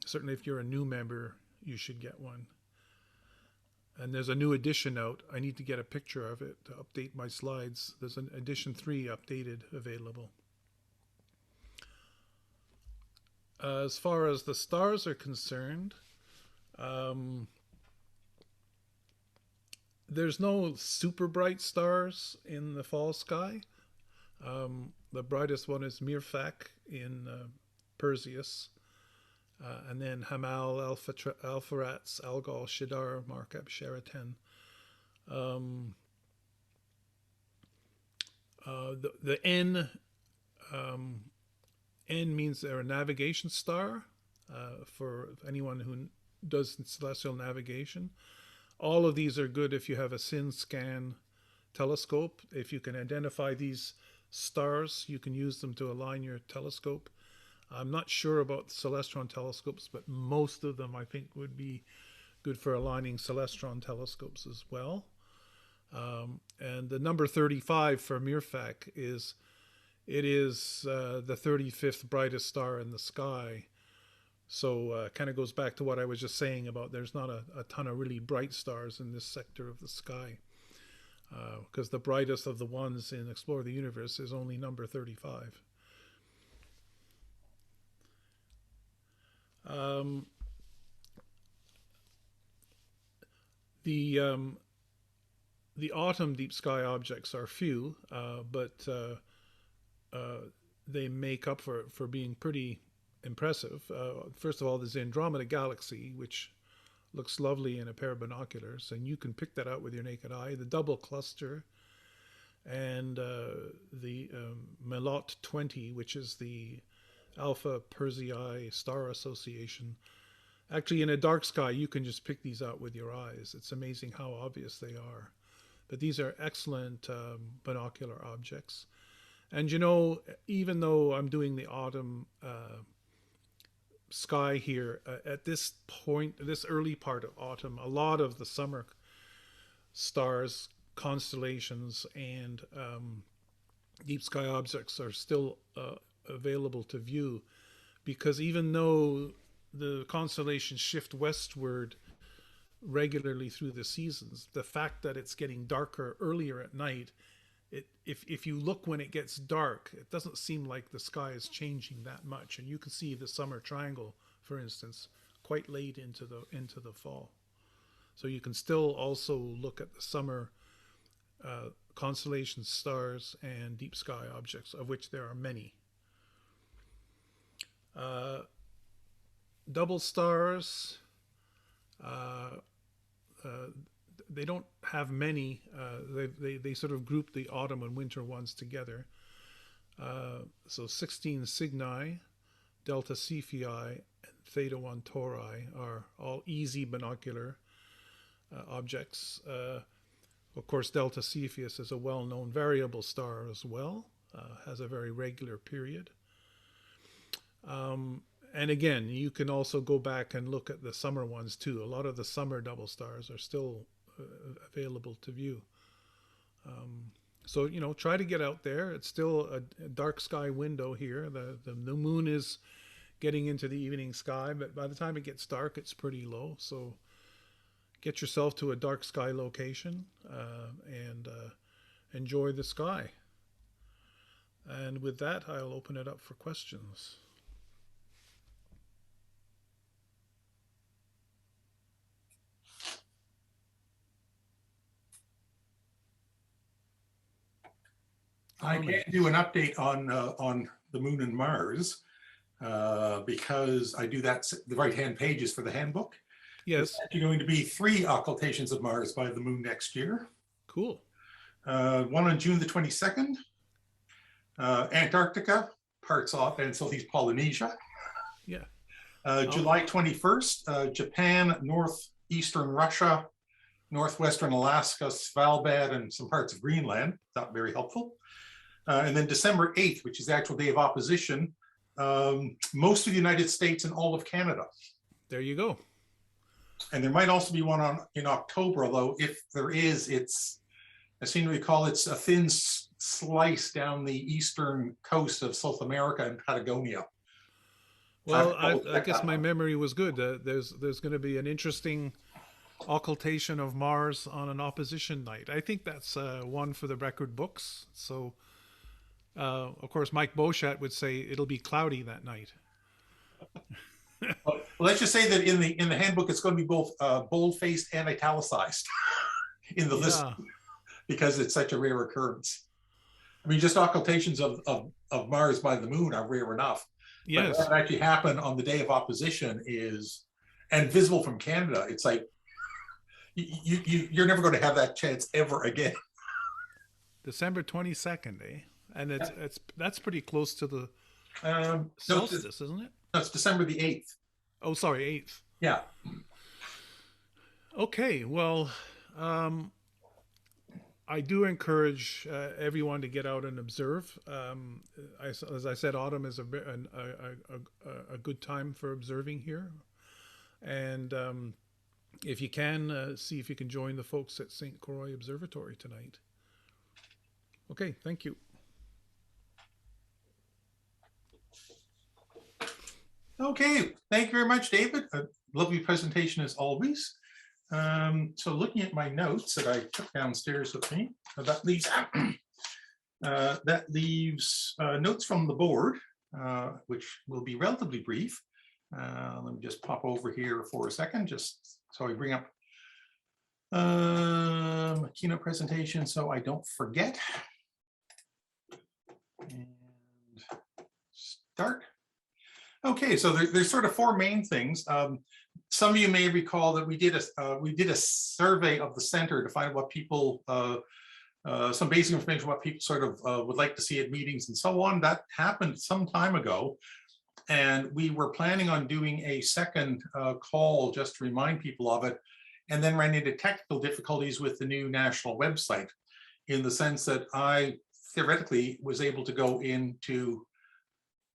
Certainly if you're a new member, you should get one. And there's a new edition out. I need to get a picture of it to update my slides. There's an edition 3 updated available. As far as the stars are concerned, there's no super bright stars in the fall sky. The brightest one is Mirfak in Perseus. And then Hamal, Alpheratz, Algol, Shidar, Markab, Sheraton. The N means they're a navigation star for anyone who does celestial navigation. All of these are good if you have a SIN-SCAN telescope. If you can identify these stars, you can use them to align your telescope. I'm not sure about celestron telescopes, but most of them I think would be good for aligning celestron telescopes as well. And the number 35 for Mirfak is the 35th brightest star in the sky. So kind of goes back to what I was just saying about there's not a ton of really bright stars in this sector of the sky, because the brightest of the ones in Explore the Universe is only number 35. The autumn deep sky objects are few, but they make up for being pretty impressive. First of all, there's the Andromeda Galaxy, which looks lovely in a pair of binoculars, and you can pick that out with your naked eye. The double cluster, and the Melot 20, which is the Alpha Persei Star Association. Actually, in a dark sky, you can just pick these out with your eyes. It's amazing how obvious they are. But these are excellent binocular objects. And you know, even though I'm doing the autumn sky here, at this point, this early part of autumn, a lot of the summer stars, constellations, and deep sky objects are still available to view, because even though the constellations shift westward regularly through the seasons, the fact that it's getting darker earlier at night, if you look when it gets dark, it doesn't seem like the sky is changing that much. And you can see the summer triangle, for instance, quite late into the fall. So you can still also look at the summer constellations, stars, and deep sky objects, of which there are many. Double stars, they don't have many. They sort of group the autumn and winter ones together. So 16 Cygni, Delta Cephei, and Theta 1 Tauri are all easy binocular objects. Of course, Delta Cepheus is a well-known variable star as well, has a very regular period. And again, you can also go back and look at the summer ones too. A lot of the summer double stars are still available to view. So, you know, try to get out there. It's still a dark sky window here. The moon is getting into the evening sky, but by the time it gets dark, it's pretty low. So get yourself to a dark sky location and enjoy the sky. And with that, I'll open it up for questions. I can't do an update on the moon and Mars because I do that, the right-hand pages for the handbook. Yes. There's actually going to be 3 occultations of Mars by the moon next year. Cool. One on June the 22nd, Antarctica, parts off, and so he's Polynesia. Yeah. July 21st, Japan, northeastern Russia, northwestern Alaska, Svalbard, and some parts of Greenland. Not very helpful. And then December 8th, which is the actual day of opposition, most of the United States and all of Canada. There you go. And there might also be one in October, although if there is, I seem to recall it's a thin slice down the eastern coast of South America and Patagonia. Well, I guess my memory was good. There's going to be an interesting occultation of Mars on an opposition night. I think that's one for the record books. So, of course, Mike Beauchat would say it'll be cloudy that night. Well, let's just say that in the handbook, it's going to be both bold-faced and italicized in the list because it's such a rare occurrence. I mean, just occultations of Mars by the moon are rare enough. Yes. But what actually happened on the day of opposition and visible from Canada, it's like, you're never going to have that chance ever again. December 22nd, eh? And that's pretty close to the solstice, isn't it? No, it's December the 8th. Oh, sorry, 8th. Yeah. Okay, well, I do encourage everyone to get out and observe. As I said, autumn is a good time for observing here. And if you can, see if you can join the folks at St. Croix Observatory tonight. Okay, thank you. Okay, thank you very much, David. A lovely presentation as always. So looking at my notes that I took downstairs with me, that leaves notes from the board, which will be relatively brief. Let me just pop over here for a second, just so I bring up a keynote presentation so I don't forget. And Dart. Okay, so there's sort of four main things. Some of you may recall that we did a survey of the center to find what people, some basic information, what people sort of would like to see at meetings and so on. That happened some time ago. And we were planning on doing a second call just to remind people of it, and then ran into technical difficulties with the new national website, in the sense that I theoretically was able to go in to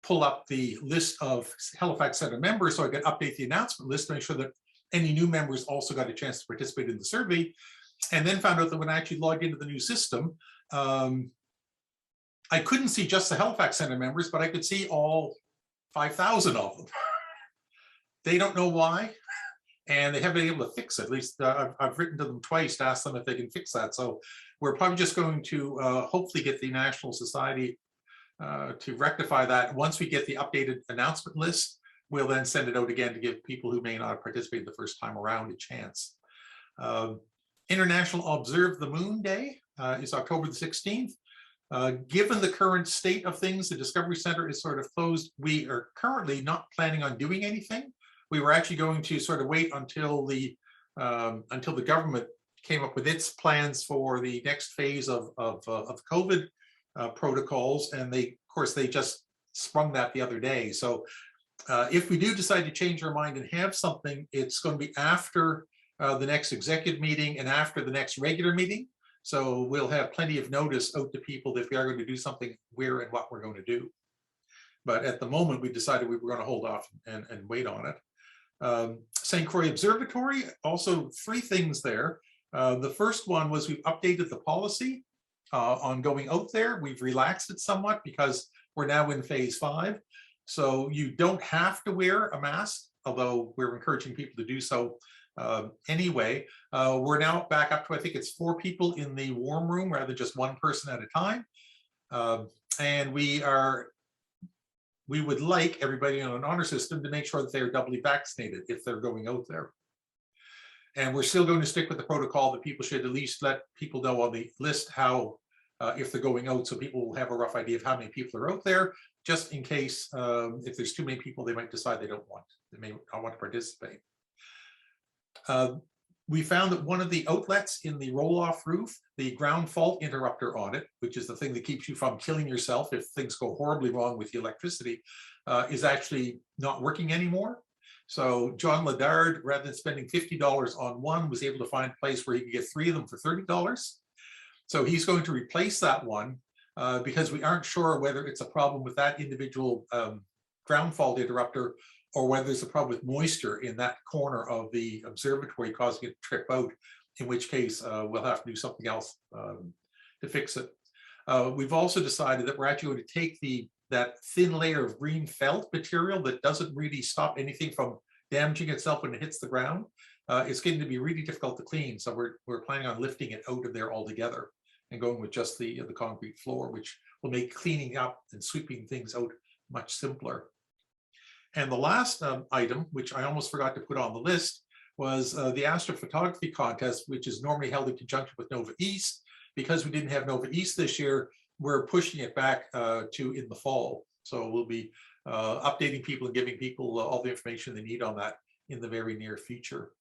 pull up the list of Halifax Center members so I could update the announcement list to make sure that any new members also got a chance to participate in the survey, and then found out that when I actually logged into the new system, I couldn't see just the Halifax Center members, but I could see all 5,000 of them. They don't know why, and they haven't been able to fix it. At least I've written to them twice to ask them if they can fix that. So we're probably just going to hopefully get the National Society to rectify that. Once we get the updated announcement list, we'll then send it out again to give people who may not have participated the first time around a chance. International Observe the Moon Day is October the 16th. Given the current state of things, the Discovery Center is sort of closed. We are currently not planning on doing anything. We were actually going to sort of wait until the government came up with its plans for the next phase of COVID protocols, and of course they just sprung that the other day. So if we do decide to change our mind and have something, it's going to be after the next executive meeting and after the next regular meeting. So we'll have plenty of notice out to people that if we are going to do something, where and what we're going to do. But at the moment, we decided we were going to hold off and wait on it. St. Croix Observatory, also three things there. The first one was we've updated the policy on going out there. We've relaxed it somewhat because we're now in phase 5. So you don't have to wear a mask, although we're encouraging people to do so anyway. We're now back up to, I think it's 4 people in the warm room rather than just one person at a time. And we would like everybody on an honor system to make sure that they're doubly vaccinated if they're going out there. And we're still going to stick with the protocol that people should at least let people know on the list how, if they're going out, so people will have a rough idea of how many people are out there, just in case if there's too many people, they might decide they may not want to participate. We found that one of the outlets in the roll-off roof, the ground fault interrupter on it, which is the thing that keeps you from killing yourself if things go horribly wrong with the electricity, is actually not working anymore. So John Ledard, rather than spending $50 on one, was able to find a place where he could get 3 of them for $30. So he's going to replace that one because we aren't sure whether it's a problem with that individual ground fault interrupter or whether there's a problem with moisture in that corner of the observatory causing it to trip out, in which case we'll have to do something else to fix it. We've also decided that we're actually going to take that thin layer of green felt material that doesn't really stop anything from damaging itself when it hits the ground. It's getting to be really difficult to clean, so we're planning on lifting it out of there altogether and going with just the concrete floor, which will make cleaning up and sweeping things out much simpler. And the last item, which I almost forgot to put on the list, was the astrophotography contest, which is normally held in conjunction with Nova East. Because we didn't have Nova East this year, we're pushing it back to in the fall. So we'll be updating people and giving people all the information they need on that in the very near future.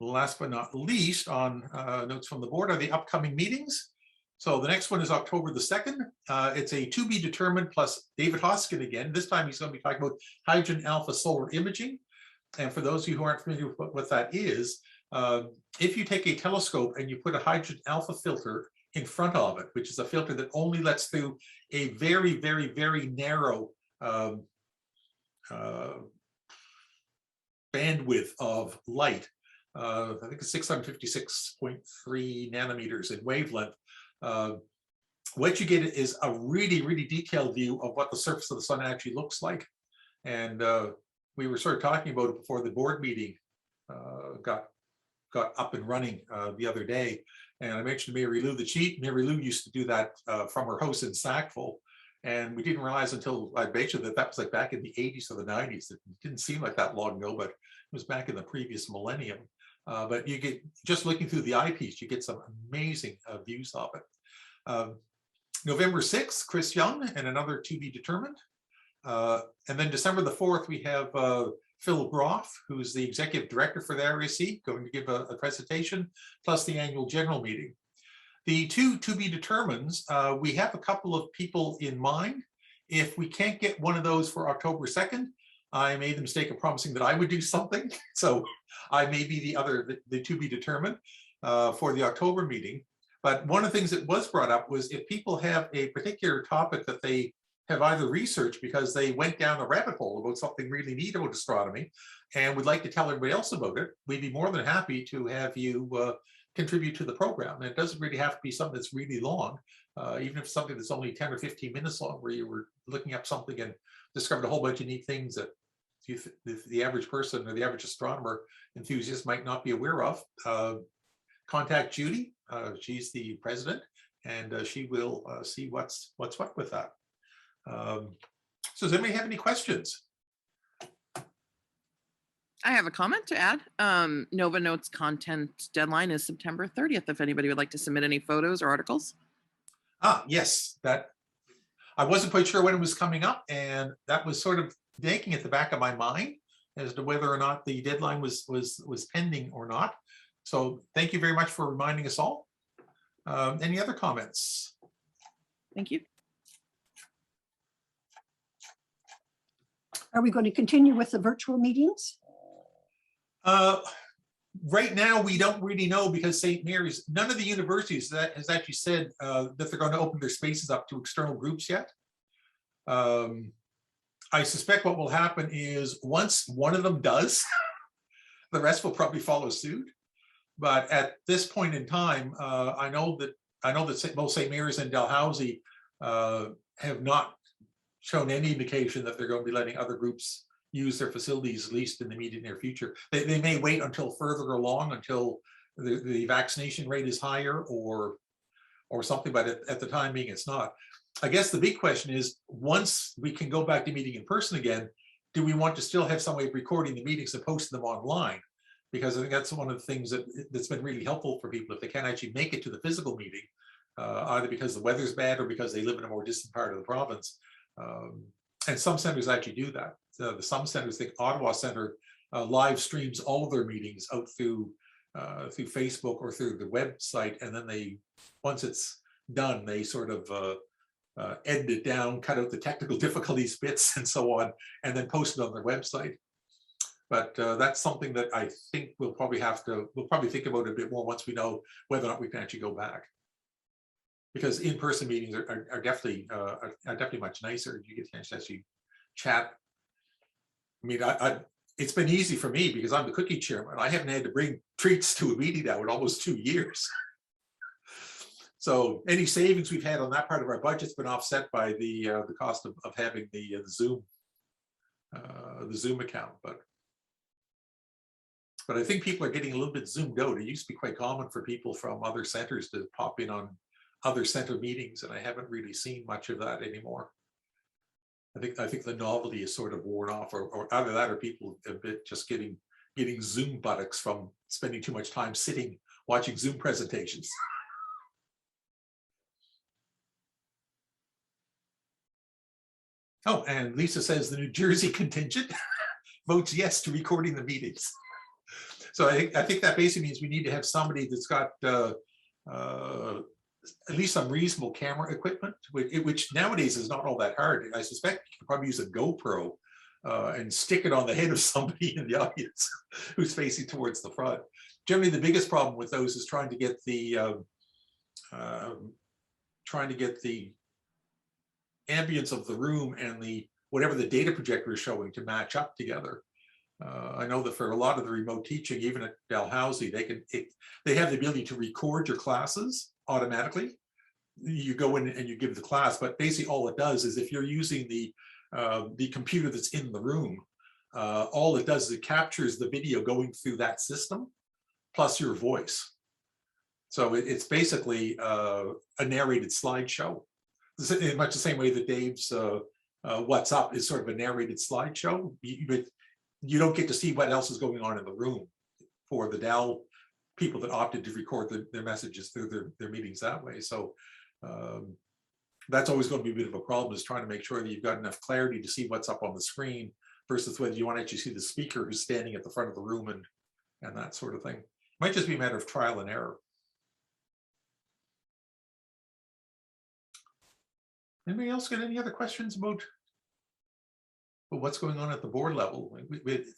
Last but not least, on notes from the board, are the upcoming meetings. So the next one is October the 2nd. It's a to be determined plus David Hoskin again. This time he's going to be talking about hydrogen alpha solar imaging. And for those of you who aren't familiar with what that is, if you take a telescope and you put a hydrogen alpha filter in front of it, which is a filter that only lets through a very, very, very narrow bandwidth of light, I think it's 656.3 nanometers in wavelength. What you get is a really, really detailed view of what the surface of the sun actually looks like. And we were sort of talking about it before the board meeting got up and running the other day. And I mentioned to Mary Lou the cheat. Mary Lou used to do that from her house in Sackville. And we didn't realize until I mentioned that was like back in the 80s or the 90s. It didn't seem like that long ago, but it was back in the previous millennium. But you get, just looking through the eyepiece, you get some amazing views of it. November 6th, Chris Young and another to be determined. And then December the 4th, we have Phil Groff, who's the executive director for the RASC, going to give a presentation, plus the annual general meeting. The two to be determines, we have a couple of people in mind. If we can't get one of those for October 2nd, I made the mistake of promising that I would do something. So I may be the to be determined for the October meeting. But one of the things that was brought up was if people have a particular topic that they have either researched because they went down a rabbit hole about something really neat about astronomy and would like to tell everybody else about it, we'd be more than happy to have you contribute to the program. And it doesn't really have to be something that's really long, even if it's something that's only 10 or 15 minutes long, where you were looking up something and discovered a whole bunch of neat things that the average person or the average astronomer enthusiast might not be aware of. Contact Judy. She's the president, and she will see what's what with that. So does anybody have any questions? I have a comment to add. Nova Notes content deadline is September 30th. If anybody would like to submit any photos or articles. Yes, that I wasn't quite sure when it was coming up, and that was sort of nagging at the back of my mind as to whether or not the deadline was pending or not. So thank you very much for reminding us all. Any other comments? Thank you. Are we going to continue with the virtual meetings? Right now, we don't really know, because St. Mary's, none of the universities that has actually said that they're going to open their spaces up to external groups yet. I suspect what will happen is once one of them does, the rest will probably follow suit. But at this point in time, I know that both St. Mary's and Dalhousie have not shown any indication that they're going to be letting other groups use their facilities, at least in the immediate near future. They may wait until further along, until the vaccination rate is higher or something, but at the time being, it's not. I guess the big question is, once we can go back to meeting in person again, do we want to still have some way of recording the meetings and posting them online? Because I think that's one of the things that's been really helpful for people if they can't actually make it to the physical meeting, either because the weather's bad or because they live in a more distant part of the province. And some centers actually do that. Some centers, the Ottawa Center, live streams all of their meetings out through Facebook or through the website, and then once it's done, they sort of edit it down, cut out the technical difficulties bits and so on, and then post it on their website. But that's something that I think we'll probably think about a bit more once we know whether or not we can actually go back. Because in-person meetings are definitely much nicer. You get a chance to actually chat. I mean, it's been easy for me because I'm the cookie chairman. I haven't had to bring treats to a meeting now in almost 2 years. So any savings we've had on that part of our budget's been offset by the cost of having the Zoom account. But I think people are getting a little bit zoomed out. It used to be quite common for people from other centers to pop in on other center meetings, and I haven't really seen much of that anymore. I think the novelty is sort of worn off, or either that or people a bit just getting Zoom buttocks from spending too much time sitting watching Zoom presentations. Oh, and Lisa says the New Jersey contingent votes yes to recording the meetings. So I think that basically means we need to have somebody that's got at least some reasonable camera equipment, which nowadays is not all that hard. I suspect you can probably use a GoPro and stick it on the head of somebody in the audience who's facing towards the front. Generally, the biggest problem with those is trying to get the ambience of the room and whatever the data projector is showing to match up together. I know that for a lot of the remote teaching, even at Dalhousie, they have the ability to record your classes automatically. You go in and you give the class, but basically all it does is if you're using the computer that's in the room, all it does is it captures the video going through that system plus your voice. So it's basically a narrated slideshow, in much the same way that Dave's What's Up is sort of a narrated slideshow. You don't get to see what else is going on in the room for the Dal people that opted to record their messages through their meetings that way. So That's always going to be a bit of a problem, is trying to make sure that you've got enough clarity to see what's up on the screen versus whether you want to actually see the speaker who's standing at the front of the room and that sort of thing. Might just be a matter of trial and error. Anybody else got any other questions about what's going on at the board level?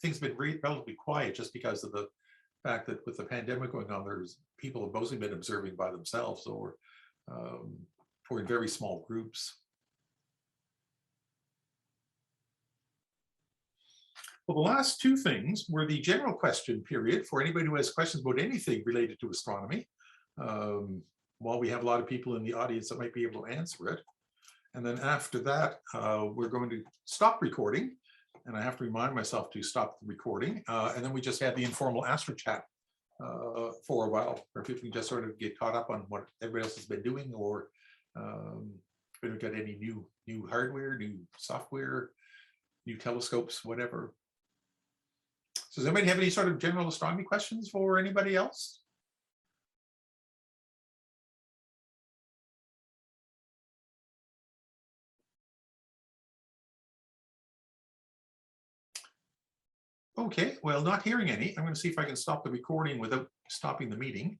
Things have been relatively quiet just because of the fact that with the pandemic going on, there's people have mostly been observing by themselves or in very small groups. Well, the last two things were the general question period for anybody who has questions about anything related to astronomy. While we have a lot of people in the audience that might be able to answer it. And then after that, we're going to stop recording. And I have to remind myself to stop the recording. And then we just have the informal Astro Chat for a while, where people can just sort of get caught up on what everybody else has been doing, or if we've got any new hardware, new software, new telescopes, whatever. So does anybody have any sort of general astronomy questions for anybody else? Okay, well, not hearing any. I'm going to see if I can stop the recording without stopping the meeting.